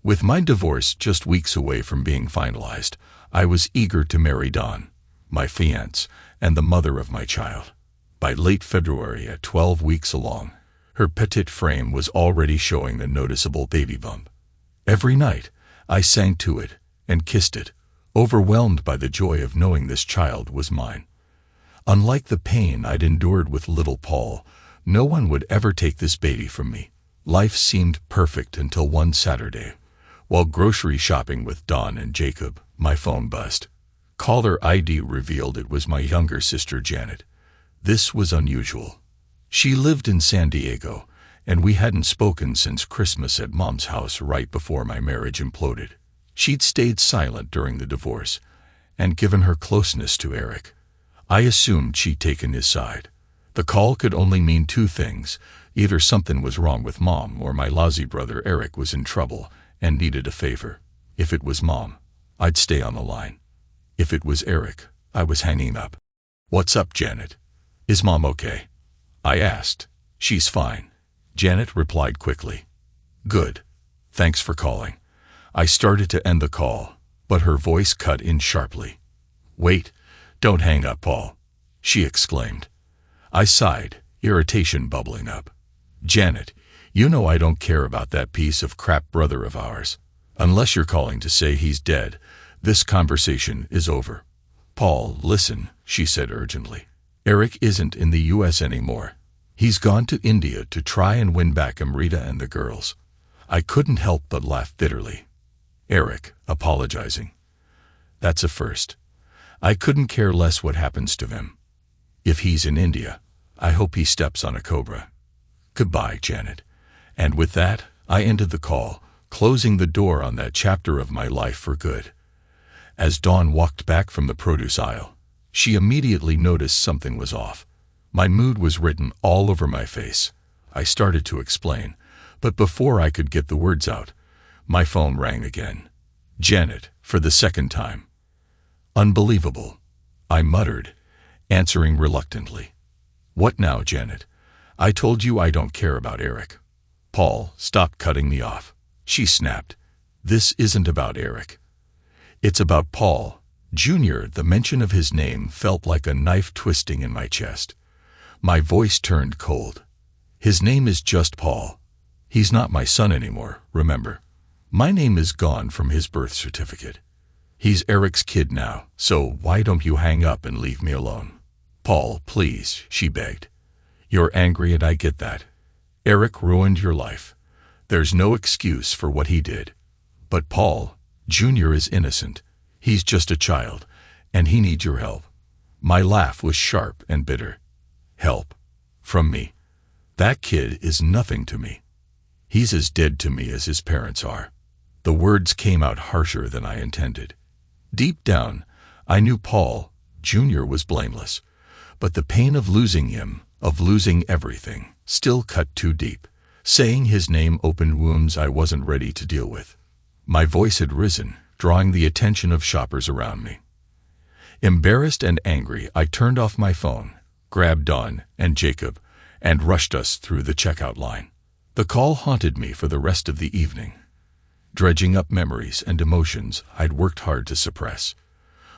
With my divorce just weeks away from being finalized, I was eager to marry Dawn, my fiancée, and the mother of my child. By late February, at 12 weeks along, her petite frame was already showing a noticeable baby bump. Every night, I sang to it and kissed it, overwhelmed by the joy of knowing this child was mine. Unlike the pain I'd endured with little Paul, no one would ever take this baby from me. Life seemed perfect until one Saturday, while grocery shopping with Dawn and Jacob, my phone buzzed. Caller ID revealed it was my younger sister Janet. This was unusual. She lived in San Diego, and we hadn't spoken since Christmas at Mom's house right before my marriage imploded. She'd stayed silent during the divorce, and given her closeness to Eric, I assumed she'd taken his side. The call could only mean 2 things. Either something was wrong with Mom or my lousy brother Eric was in trouble and needed a favor. If it was Mom, I'd stay on the line. If it was Eric, I was hanging up. "What's up, Janet? Is Mom okay?" I asked. "She's fine," Janet replied quickly. "Good. Thanks for calling." I started to end the call, but her voice cut in sharply. "Wait, don't hang up, Paul," she exclaimed. I sighed, irritation bubbling up. "Janet, you know I don't care about that piece of crap brother of ours. Unless you're calling to say he's dead, this conversation is over." "Paul, listen," she said urgently. "Eric isn't in the U.S. anymore. He's gone to India to try and win back Amrita and the girls." I couldn't help but laugh bitterly. Eric, apologizing. That's a first. I couldn't care less what happens to him. If he's in India, I hope he steps on a cobra. Goodbye, Janet. And with that, I ended the call, closing the door on that chapter of my life for good. As Dawn walked back from the produce aisle, she immediately noticed something was off. My mood was written all over my face. I started to explain, but before I could get the words out, my phone rang again. Janet, for the second time. "Unbelievable," I muttered, answering reluctantly. "What now, Janet? I told you I don't care about Eric." "Paul, stop cutting me off," she snapped. "This isn't about Eric. It's about Paul, Jr." The mention of his name felt like a knife twisting in my chest. My voice turned cold. "His name is just Paul. He's not my son anymore, remember?" My name is gone from his birth certificate. He's Eric's kid now, so why don't you hang up and leave me alone? Paul, please, she begged. You're angry and I get that. Eric ruined your life. There's no excuse for what he did. But Paul, Jr. is innocent. He's just a child, and he needs your help. My laugh was sharp and bitter. Help? From me? That kid is nothing to me. He's as dead to me as his parents are. The words came out harsher than I intended. Deep down, I knew Paul, Jr. was blameless, but the pain of losing him, of losing everything, still cut too deep. Saying his name opened wounds I wasn't ready to deal with. My voice had risen, drawing the attention of shoppers around me. Embarrassed and angry, I turned off my phone, grabbed Dawn and Jacob, and rushed us through the checkout line. The call haunted me for the rest of the evening, dredging up memories and emotions I'd worked hard to suppress.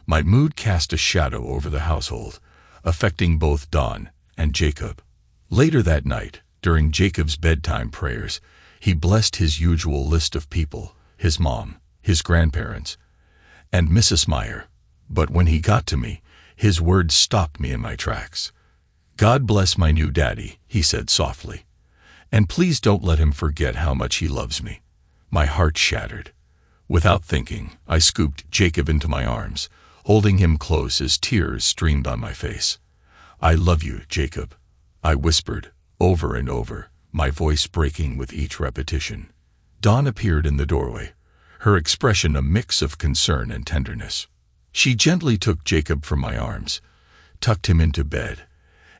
My mood cast a shadow over the household, affecting both Dawn and Jacob. Later that night, during Jacob's bedtime prayers, he blessed his usual list of people, his mom, his grandparents, and Mrs. Meyer. But when he got to me, his words stopped me in my tracks. God bless my new daddy, he said softly. And please don't let him forget how much he loves me. My heart shattered. Without thinking, I scooped Jacob into my arms, holding him close as tears streamed on my face. I love you, Jacob, I whispered, over and over, my voice breaking with each repetition. Dawn appeared in the doorway, her expression a mix of concern and tenderness. She gently took Jacob from my arms, tucked him into bed,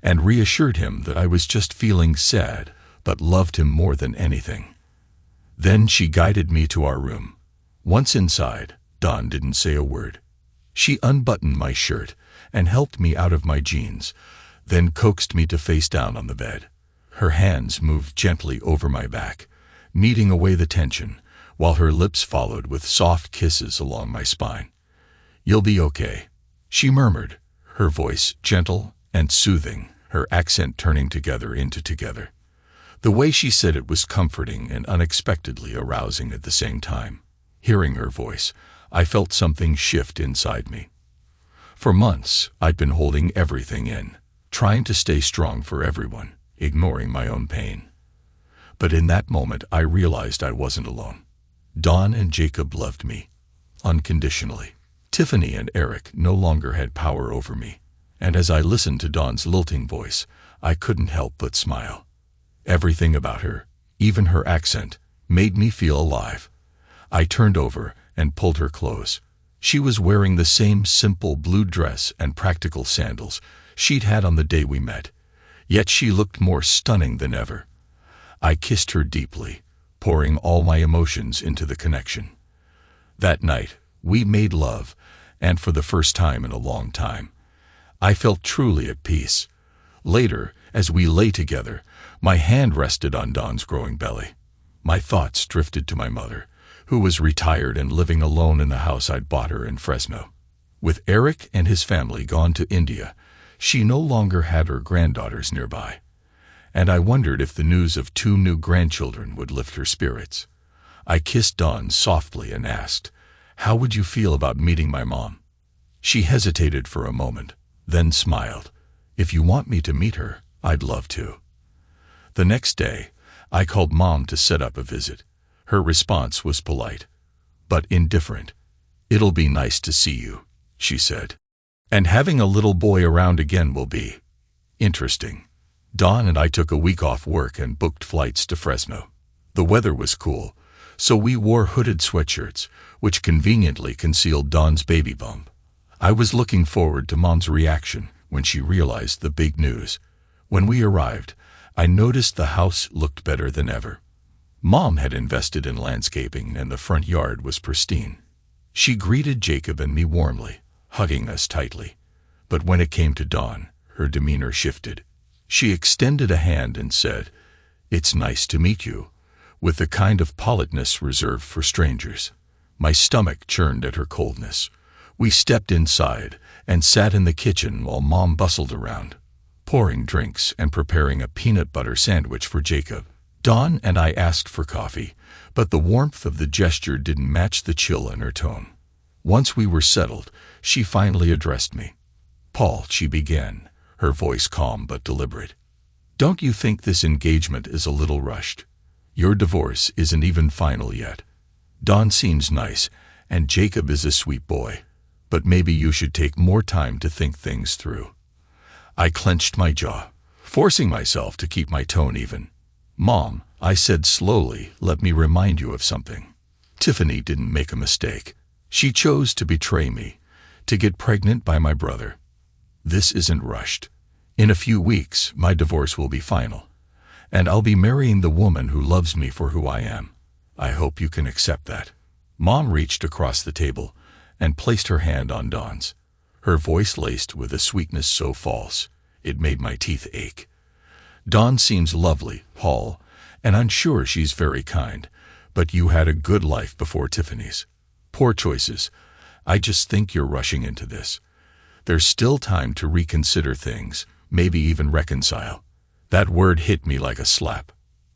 and reassured him that I was just feeling sad, but loved him more than anything. Then she guided me to our room. Once inside, Dawn didn't say a word. She unbuttoned my shirt and helped me out of my jeans, then coaxed me to face down on the bed. Her hands moved gently over my back, kneading away the tension, while her lips followed with soft kisses along my spine. You'll be okay, she murmured, her voice gentle and soothing, her accent turning together into together. The way she said it was comforting and unexpectedly arousing at the same time. Hearing her voice, I felt something shift inside me. For months, I'd been holding everything in, trying to stay strong for everyone, ignoring my own pain. But in that moment, I realized I wasn't alone. Dawn and Jacob loved me, unconditionally. Tiffany and Eric no longer had power over me, and as I listened to Dawn's lilting voice, I couldn't help but smile. Everything about her, even her accent, made me feel alive. I turned over and pulled her close. She was wearing the same simple blue dress and practical sandals she'd had on the day we met, yet she looked more stunning than ever. I kissed her deeply, pouring all my emotions into the connection. That night, we made love, and for the first time in a long time, I felt truly at peace. Later, as we lay together, my hand rested on Dawn's growing belly. My thoughts drifted to my mother, who was retired and living alone in the house I'd bought her in Fresno. With Eric and his family gone to India, she no longer had her granddaughters nearby, and I wondered if the news of 2 new grandchildren would lift her spirits. I kissed Dawn softly and asked, "How would you feel about meeting my mom?" She hesitated for a moment, then smiled. "If you want me to meet her, I'd love to." The next day, I called Mom to set up a visit. Her response was polite, but indifferent. "It'll be nice to see you," she said. "And having a little boy around again will be interesting." Dawn and I took a week off work and booked flights to Fresno. The weather was cool, so we wore hooded sweatshirts, which conveniently concealed Dawn's baby bump. I was looking forward to Mom's reaction when she realized the big news. When we arrived, I noticed the house looked better than ever. Mom had invested in landscaping and the front yard was pristine. She greeted Jacob and me warmly, hugging us tightly. But when it came to Dawn, her demeanor shifted. She extended a hand and said, "It's nice to meet you," with the kind of politeness reserved for strangers. My stomach churned at her coldness. We stepped inside and sat in the kitchen while Mom bustled around, pouring drinks and preparing a peanut butter sandwich for Jacob. Dawn and I asked for coffee, but the warmth of the gesture didn't match the chill in her tone. Once we were settled, she finally addressed me. "Paul," she began, her voice calm but deliberate. "Don't you think this engagement is a little rushed? Your divorce isn't even final yet. Dawn seems nice, and Jacob is a sweet boy, but maybe you should take more time to think things through." I clenched my jaw, forcing myself to keep my tone even. "Mom," I said slowly, "let me remind you of something. Tiffany didn't make a mistake. She chose to betray me, to get pregnant by my brother. This isn't rushed. In a few weeks, my divorce will be final, and I'll be marrying the woman who loves me for who I am. I hope you can accept that." Mom reached across the table and placed her hand on Dawn's, her voice laced with a sweetness so false, it made my teeth ache. "Dawn seems lovely, Paul, and I'm sure she's very kind, but you had a good life before Tiffany's. Poor choices. I just think you're rushing into this. There's still time to reconsider things, maybe even reconcile." That word hit me like a slap.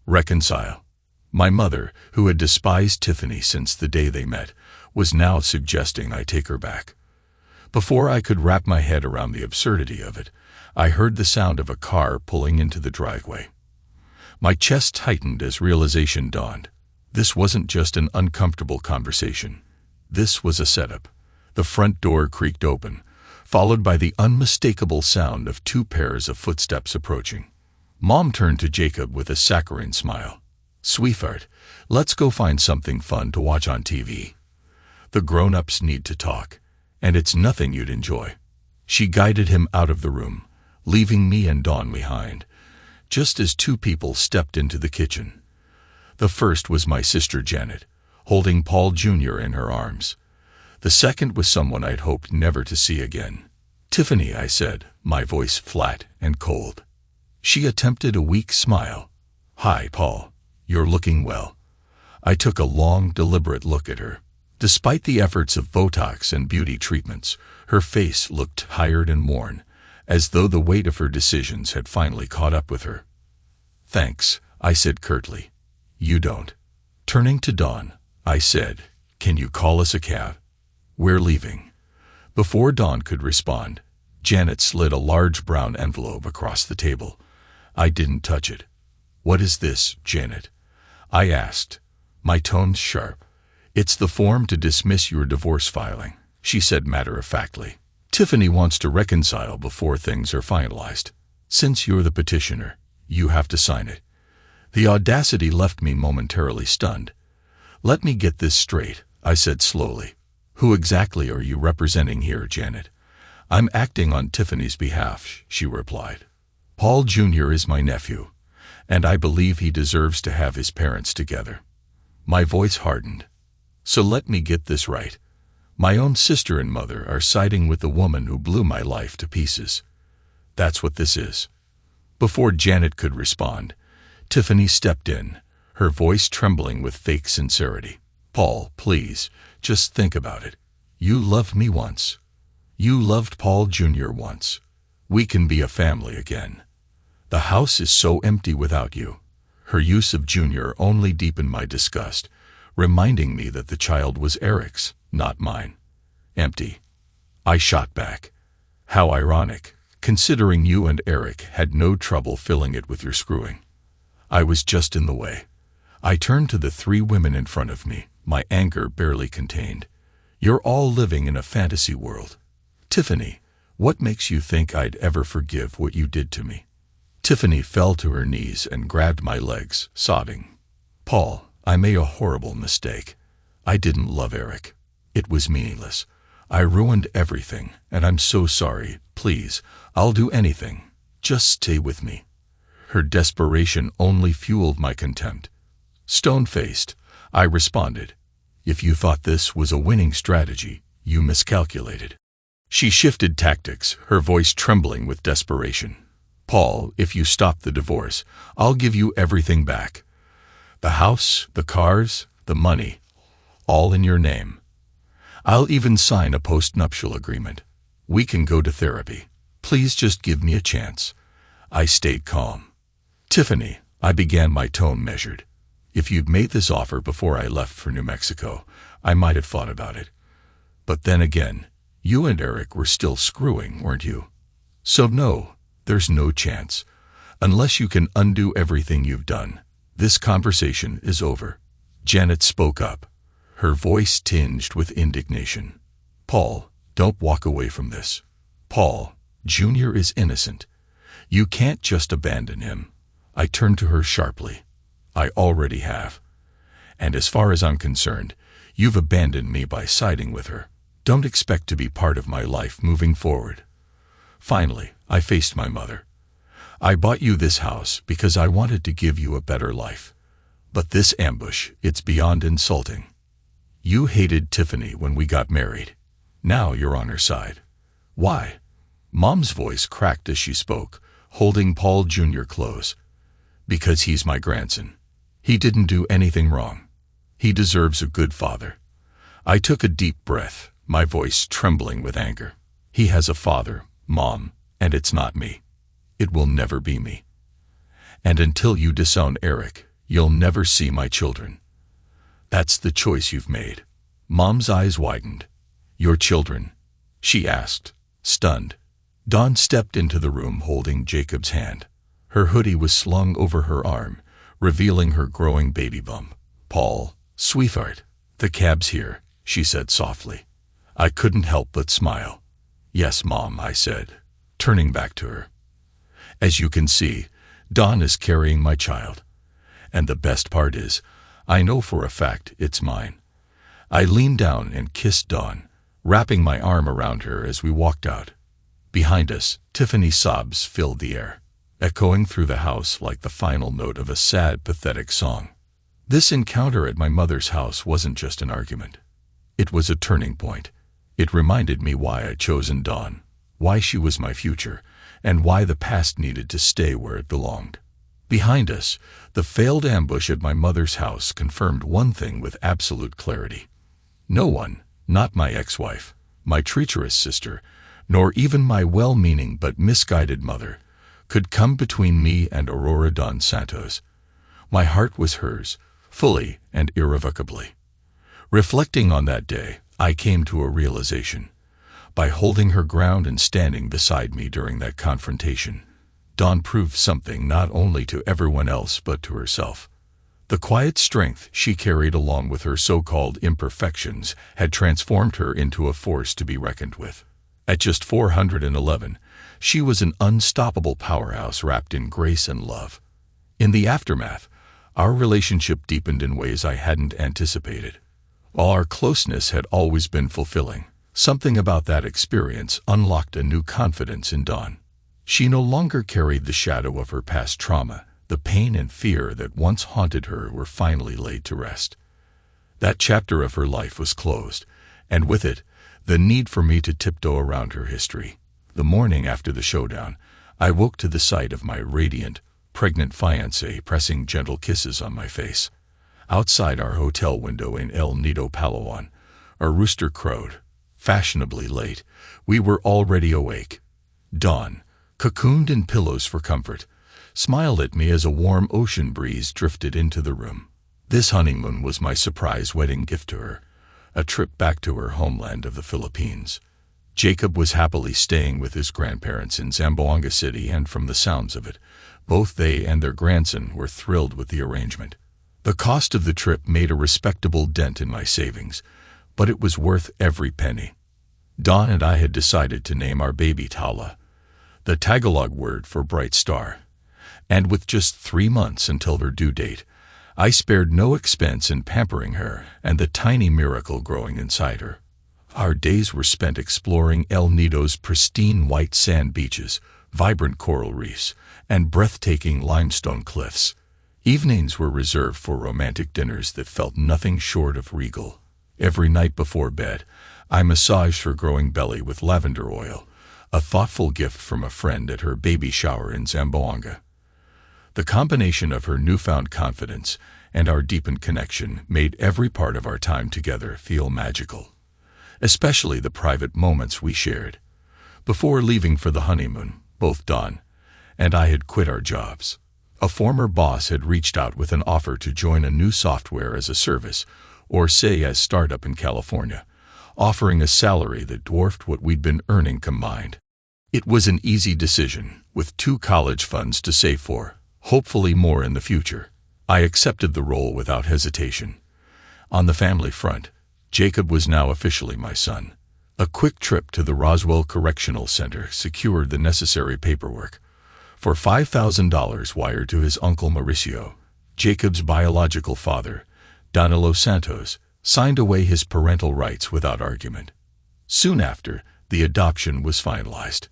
Reconcile. My mother, who had despised Tiffany since the day they met, was now suggesting I take her back. Before I could wrap my head around the absurdity of it, I heard the sound of a car pulling into the driveway. My chest tightened as realization dawned. This wasn't just an uncomfortable conversation. This was a setup. The front door creaked open, followed by the unmistakable sound of 2 pairs of footsteps approaching. Mom turned to Jacob with a saccharine smile. "Sweetheart, let's go find something fun to watch on TV. The grown-ups need to talk, and it's nothing you'd enjoy." She guided him out of the room, leaving me and Dawn behind, just as 2 people stepped into the kitchen. The first was my sister Janet, holding Paul Jr. in her arms. The second was someone I'd hoped never to see again. "Tiffany," I said, my voice flat and cold. She attempted a weak smile. "Hi, Paul. You're looking well." I took a long, deliberate look at her. Despite the efforts of Botox and beauty treatments, her face looked tired and worn, as though the weight of her decisions had finally caught up with her. "Thanks," I said curtly. "You don't." Turning to Dawn, I said, "Can you call us a cab? We're leaving." Before Dawn could respond, Janet slid a large brown envelope across the table. I didn't touch it. "What is this, Janet?" I asked, my tone sharp. "It's the form to dismiss your divorce filing," she said matter-of-factly. "Tiffany wants to reconcile before things are finalized. Since you're the petitioner, you have to sign it." The audacity left me momentarily stunned. "Let me get this straight," I said slowly. "Who exactly are you representing here, Janet?" "I'm acting on Tiffany's behalf," she replied. "Paul Jr. is my nephew, and I believe he deserves to have his parents together." My voice hardened. "So let me get this right. My own sister and mother are siding with the woman who blew my life to pieces. That's what this is." Before Janet could respond, Tiffany stepped in, her voice trembling with fake sincerity. "Paul, please, just think about it. You loved me once. You loved Paul Jr. once. We can be a family again. The house is so empty without you." Her use of Junior only deepened my disgust, reminding me that the child was Eric's, not mine. "Empty?" I shot back. "How ironic, considering you and Eric had no trouble filling it with your screwing." I was just in the way. I turned to the 3 women in front of me, my anger barely contained. "You're all living in a fantasy world. Tiffany, what makes you think I'd ever forgive what you did to me?" Tiffany fell to her knees and grabbed my legs, sobbing. "Paul, I made a horrible mistake. I didn't love Eric. It was meaningless. I ruined everything, and I'm so sorry. Please, I'll do anything. Just stay with me." Her desperation only fueled my contempt. Stone-faced, I responded, "If you thought this was a winning strategy, you miscalculated." She shifted tactics, her voice trembling with desperation. "Paul, if you stop the divorce, I'll give you everything back. The house, the cars, the money, all in your name. I'll even sign a post-nuptial agreement. We can go to therapy. Please just give me a chance." I stayed calm. "Tiffany," I began, my tone measured. If you'd made this offer before I left for New Mexico, I might have thought about it. But then again, you and Eric were still screwing, weren't you? So no, there's no chance. Unless you can undo everything you've done, this conversation is over. Janet spoke up, her voice tinged with indignation. Paul, don't walk away from this. Paul, Jr. is innocent. You can't just abandon him. I turned to her sharply. I already have. And as far as I'm concerned, you've abandoned me by siding with her. Don't expect to be part of my life moving forward. Finally, I faced my mother. I bought you this house because I wanted to give you a better life. But this ambush, it's beyond insulting. You hated Tiffany when we got married. Now you're on her side. Why? Mom's voice cracked as she spoke, holding Paul Jr. close. Because he's my grandson. He didn't do anything wrong. He deserves a good father. I took a deep breath, my voice trembling with anger. He has a father, Mom, and it's not me. It will never be me. And until you disown Eric, you'll never see my children. That's the choice you've made. Mom's eyes widened. Your children? She asked, stunned. Dawn stepped into the room holding Jacob's hand. Her hoodie was slung over her arm, revealing her growing baby bump. Paul, sweetheart, the cab's here, she said softly. I couldn't help but smile. Yes, Mom, I said, turning back to her. As you can see, Dawn is carrying my child. And the best part is, I know for a fact it's mine. I leaned down and kissed Dawn, wrapping my arm around her as we walked out. Behind us, Tiffany's sobs filled the air, echoing through the house like the final note of a sad, pathetic song. This encounter at my mother's house wasn't just an argument. It was a turning point. It reminded me why I'd chosen Dawn, why she was my future, and why the past needed to stay where it belonged. Behind us, the failed ambush at my mother's house confirmed one thing with absolute clarity. No one, not my ex-wife, my treacherous sister, nor even my well-meaning but misguided mother, could come between me and Aurora Dawn Santos. My heart was hers, fully and irrevocably. Reflecting on that day, I came to a realization. By holding her ground and standing beside me during that confrontation, Dawn proved something not only to everyone else but to herself. The quiet strength she carried along with her so-called imperfections had transformed her into a force to be reckoned with. At just 411, she was an unstoppable powerhouse wrapped in grace and love. In the aftermath, our relationship deepened in ways I hadn't anticipated. While our closeness had always been fulfilling, something about that experience unlocked a new confidence in Dawn. She no longer carried the shadow of her past trauma. The pain and fear that once haunted her were finally laid to rest. That chapter of her life was closed, and with it, the need for me to tiptoe around her history. The morning after the showdown, I woke to the sight of my radiant, pregnant fiancée pressing gentle kisses on my face. Outside our hotel window in El Nido, Palawan, a rooster crowed. Fashionably late, we were already awake. Dawn, cocooned in pillows for comfort, smiled at me as a warm ocean breeze drifted into the room. This honeymoon was my surprise wedding gift to her, a trip back to her homeland of the Philippines. Jacob was happily staying with his grandparents in Zamboanga City, and from the sounds of it, both they and their grandson were thrilled with the arrangement. The cost of the trip made a respectable dent in my savings, but it was worth every penny. Dawn and I had decided to name our baby Tala, the Tagalog word for bright star. And with just 3 months until her due date, I spared no expense in pampering her and the tiny miracle growing inside her. Our days were spent exploring El Nido's pristine white sand beaches, vibrant coral reefs, and breathtaking limestone cliffs. Evenings were reserved for romantic dinners that felt nothing short of regal. Every night before bed, I massaged her growing belly with lavender oil, a thoughtful gift from a friend at her baby shower in Zamboanga. The combination of her newfound confidence and our deepened connection made every part of our time together feel magical, especially the private moments we shared. Before leaving for the honeymoon, both Dawn and I had quit our jobs. A former boss had reached out with an offer to join a new software as a service, or say as startup in California, offering a salary that dwarfed what we'd been earning combined. It was an easy decision, with 2 college funds to save for, hopefully more in the future. I accepted the role without hesitation. On the family front, Jacob was now officially my son. A quick trip to the Roswell Correctional Center secured the necessary paperwork. For $5,000 wired to his uncle Mauricio, Jacob's biological father, Danilo Santos, signed away his parental rights without argument. Soon after, the adoption was finalized.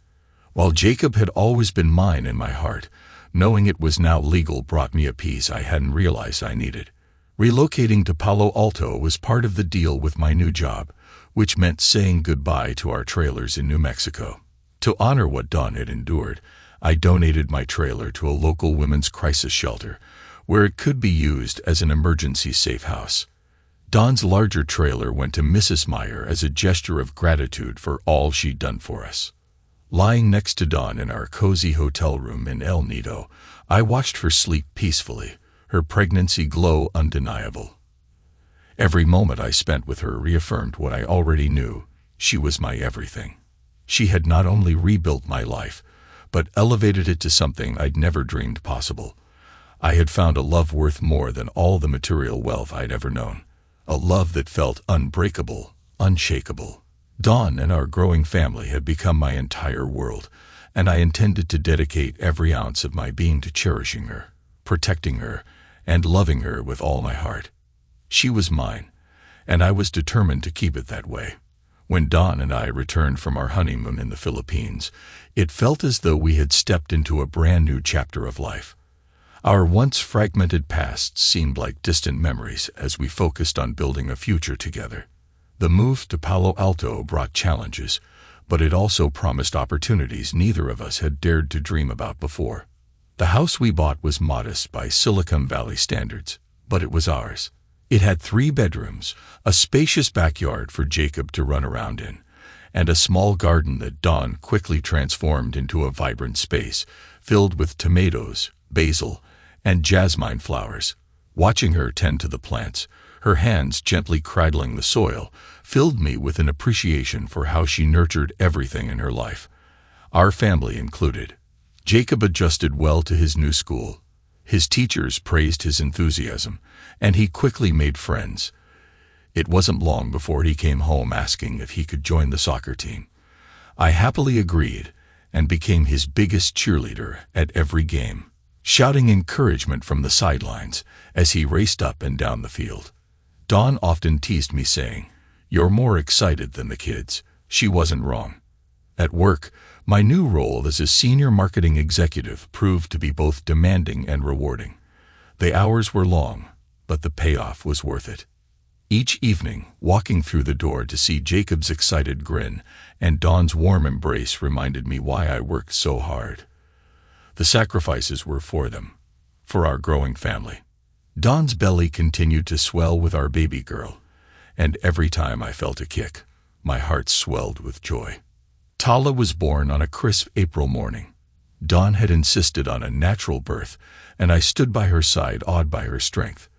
While Jacob had always been mine in my heart, knowing it was now legal brought me a peace I hadn't realized I needed. Relocating to Palo Alto was part of the deal with my new job, which meant saying goodbye to our trailers in New Mexico. To honor what Dawn had endured, I donated my trailer to a local women's crisis shelter, where it could be used as an emergency safe house. Dawn's larger trailer went to Mrs. Meyer as a gesture of gratitude for all she'd done for us. Lying next to Dawn in our cozy hotel room in El Nido, I watched her sleep peacefully, her pregnancy glow undeniable. Every moment I spent with her reaffirmed what I already knew: she was my everything. She had not only rebuilt my life, but elevated it to something I'd never dreamed possible. I had found a love worth more than all the material wealth I'd ever known. A love that felt unbreakable, unshakable. Dawn and our growing family had become my entire world, and I intended to dedicate every ounce of my being to cherishing her, protecting her, and loving her with all my heart. She was mine, and I was determined to keep it that way. When Dawn and I returned from our honeymoon in the Philippines, it felt as though we had stepped into a brand new chapter of life. Our once fragmented pasts seemed like distant memories as we focused on building a future together. The move to Palo Alto brought challenges, but it also promised opportunities neither of us had dared to dream about before. The house we bought was modest by Silicon Valley standards, but it was ours. It had 3 bedrooms, a spacious backyard for Jacob to run around in, and a small garden that Dawn quickly transformed into a vibrant space filled with tomatoes, basil, and jasmine flowers. Watching her tend to the plants, her hands gently cradling the soil, filled me with an appreciation for how she nurtured everything in her life, our family included. Jacob adjusted well to his new school. His teachers praised his enthusiasm, and he quickly made friends. It wasn't long before he came home asking if he could join the soccer team. I happily agreed and became his biggest cheerleader at every game, shouting encouragement from the sidelines as he raced up and down the field. Dawn often teased me saying, "You're more excited than the kids." She wasn't wrong. At work, my new role as a senior marketing executive proved to be both demanding and rewarding. The hours were long, but the payoff was worth it. Each evening, walking through the door to see Jacob's excited grin and Dawn's warm embrace reminded me why I worked so hard. The sacrifices were for them, for our growing family. Dawn's belly continued to swell with our baby girl, and every time I felt a kick, my heart swelled with joy. Tala was born on a crisp April morning. Dawn had insisted on a natural birth, and I stood by her side, awed by her strength.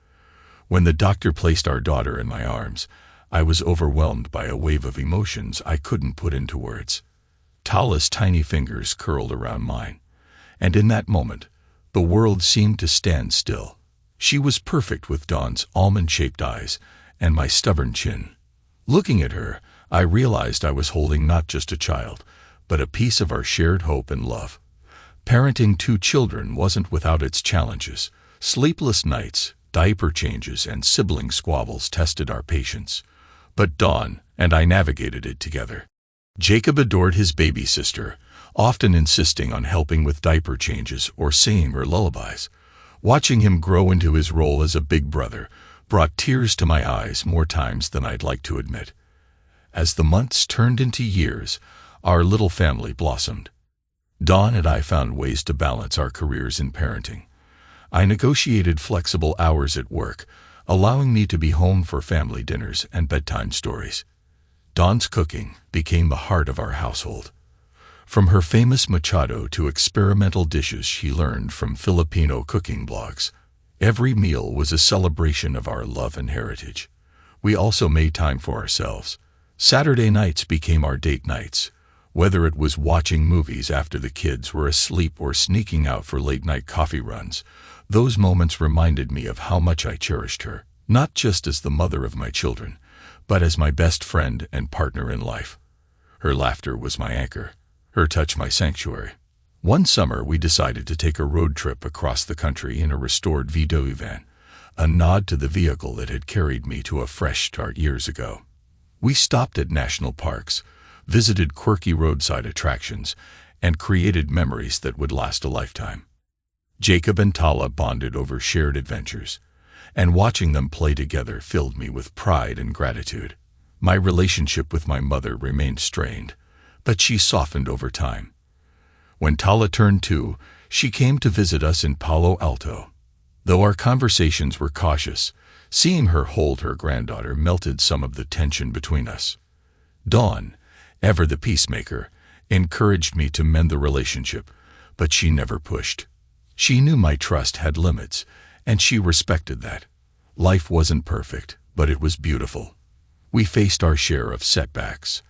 When the doctor placed our daughter in my arms, I was overwhelmed by a wave of emotions I couldn't put into words. Tala's tiny fingers curled around mine, and in that moment, the world seemed to stand still. She was perfect with Dawn's almond-shaped eyes and my stubborn chin. Looking at her, I realized I was holding not just a child, but a piece of our shared hope and love. Parenting 2 children wasn't without its challenges. Sleepless nights, diaper changes, and sibling squabbles tested our patience. But Dawn and I navigated it together. Jacob adored his baby sister, often insisting on helping with diaper changes or singing her lullabies. Watching him grow into his role as a big brother brought tears to my eyes more times than I'd like to admit. As the months turned into years, our little family blossomed. Dawn and I found ways to balance our careers in parenting. I negotiated flexible hours at work, allowing me to be home for family dinners and bedtime stories. Dawn's cooking became the heart of our household. From her famous machado to experimental dishes she learned from Filipino cooking blogs, every meal was a celebration of our love and heritage. We also made time for ourselves. Saturday nights became our date nights, whether it was watching movies after the kids were asleep or sneaking out for late-night coffee runs. Those moments reminded me of how much I cherished her, not just as the mother of my children, but as my best friend and partner in life. Her laughter was my anchor, her touch my sanctuary. One summer we decided to take a road trip across the country in a restored VW van, a nod to the vehicle that had carried me to a fresh start years ago. We stopped at national parks, visited quirky roadside attractions, and created memories that would last a lifetime. Jacob and Tala bonded over shared adventures, and watching them play together filled me with pride and gratitude. My relationship with my mother remained strained, but she softened over time. When Tala turned 2, she came to visit us in Palo Alto. Though our conversations were cautious, seeing her hold her granddaughter melted some of the tension between us. Dawn, ever the peacemaker, encouraged me to mend the relationship, but she never pushed. She knew my trust had limits, and she respected that. Life wasn't perfect, but it was beautiful. We faced our share of setbacks,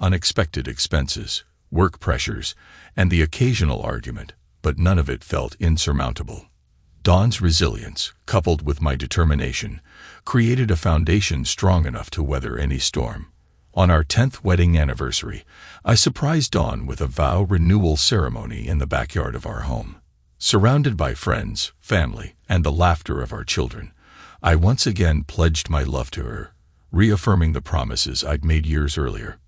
unexpected expenses, work pressures, and the occasional argument, but none of it felt insurmountable. Dawn's resilience, coupled with my determination, created a foundation strong enough to weather any storm. On our 10th wedding anniversary, I surprised Dawn with a vow renewal ceremony in the backyard of our home. Surrounded by friends, family, and the laughter of our children, I once again pledged my love to her, reaffirming the promises I'd made years earlier.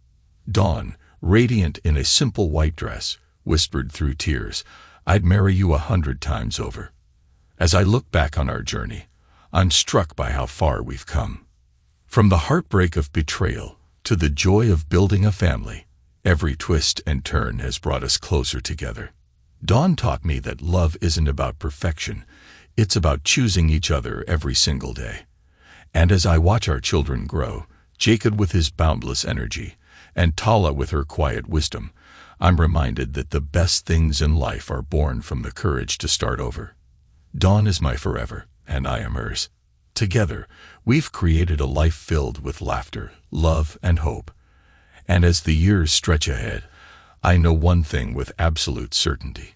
Dawn, radiant in a simple white dress, whispered through tears, "I'd marry you 100 times over." As I look back on our journey, I'm struck by how far we've come. From the heartbreak of betrayal to the joy of building a family, every twist and turn has brought us closer together. Dawn taught me that love isn't about perfection, it's about choosing each other every single day. And as I watch our children grow, Jacob with his boundless energy, and Tala with her quiet wisdom, I'm reminded that the best things in life are born from the courage to start over. Dawn is my forever, and I am hers. Together, we've created a life filled with laughter, love, and hope. And as the years stretch ahead, I know one thing with absolute certainty.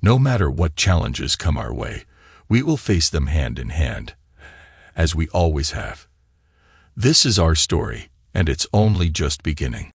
No matter what challenges come our way, we will face them hand in hand, as we always have. This is our story, and it's only just beginning.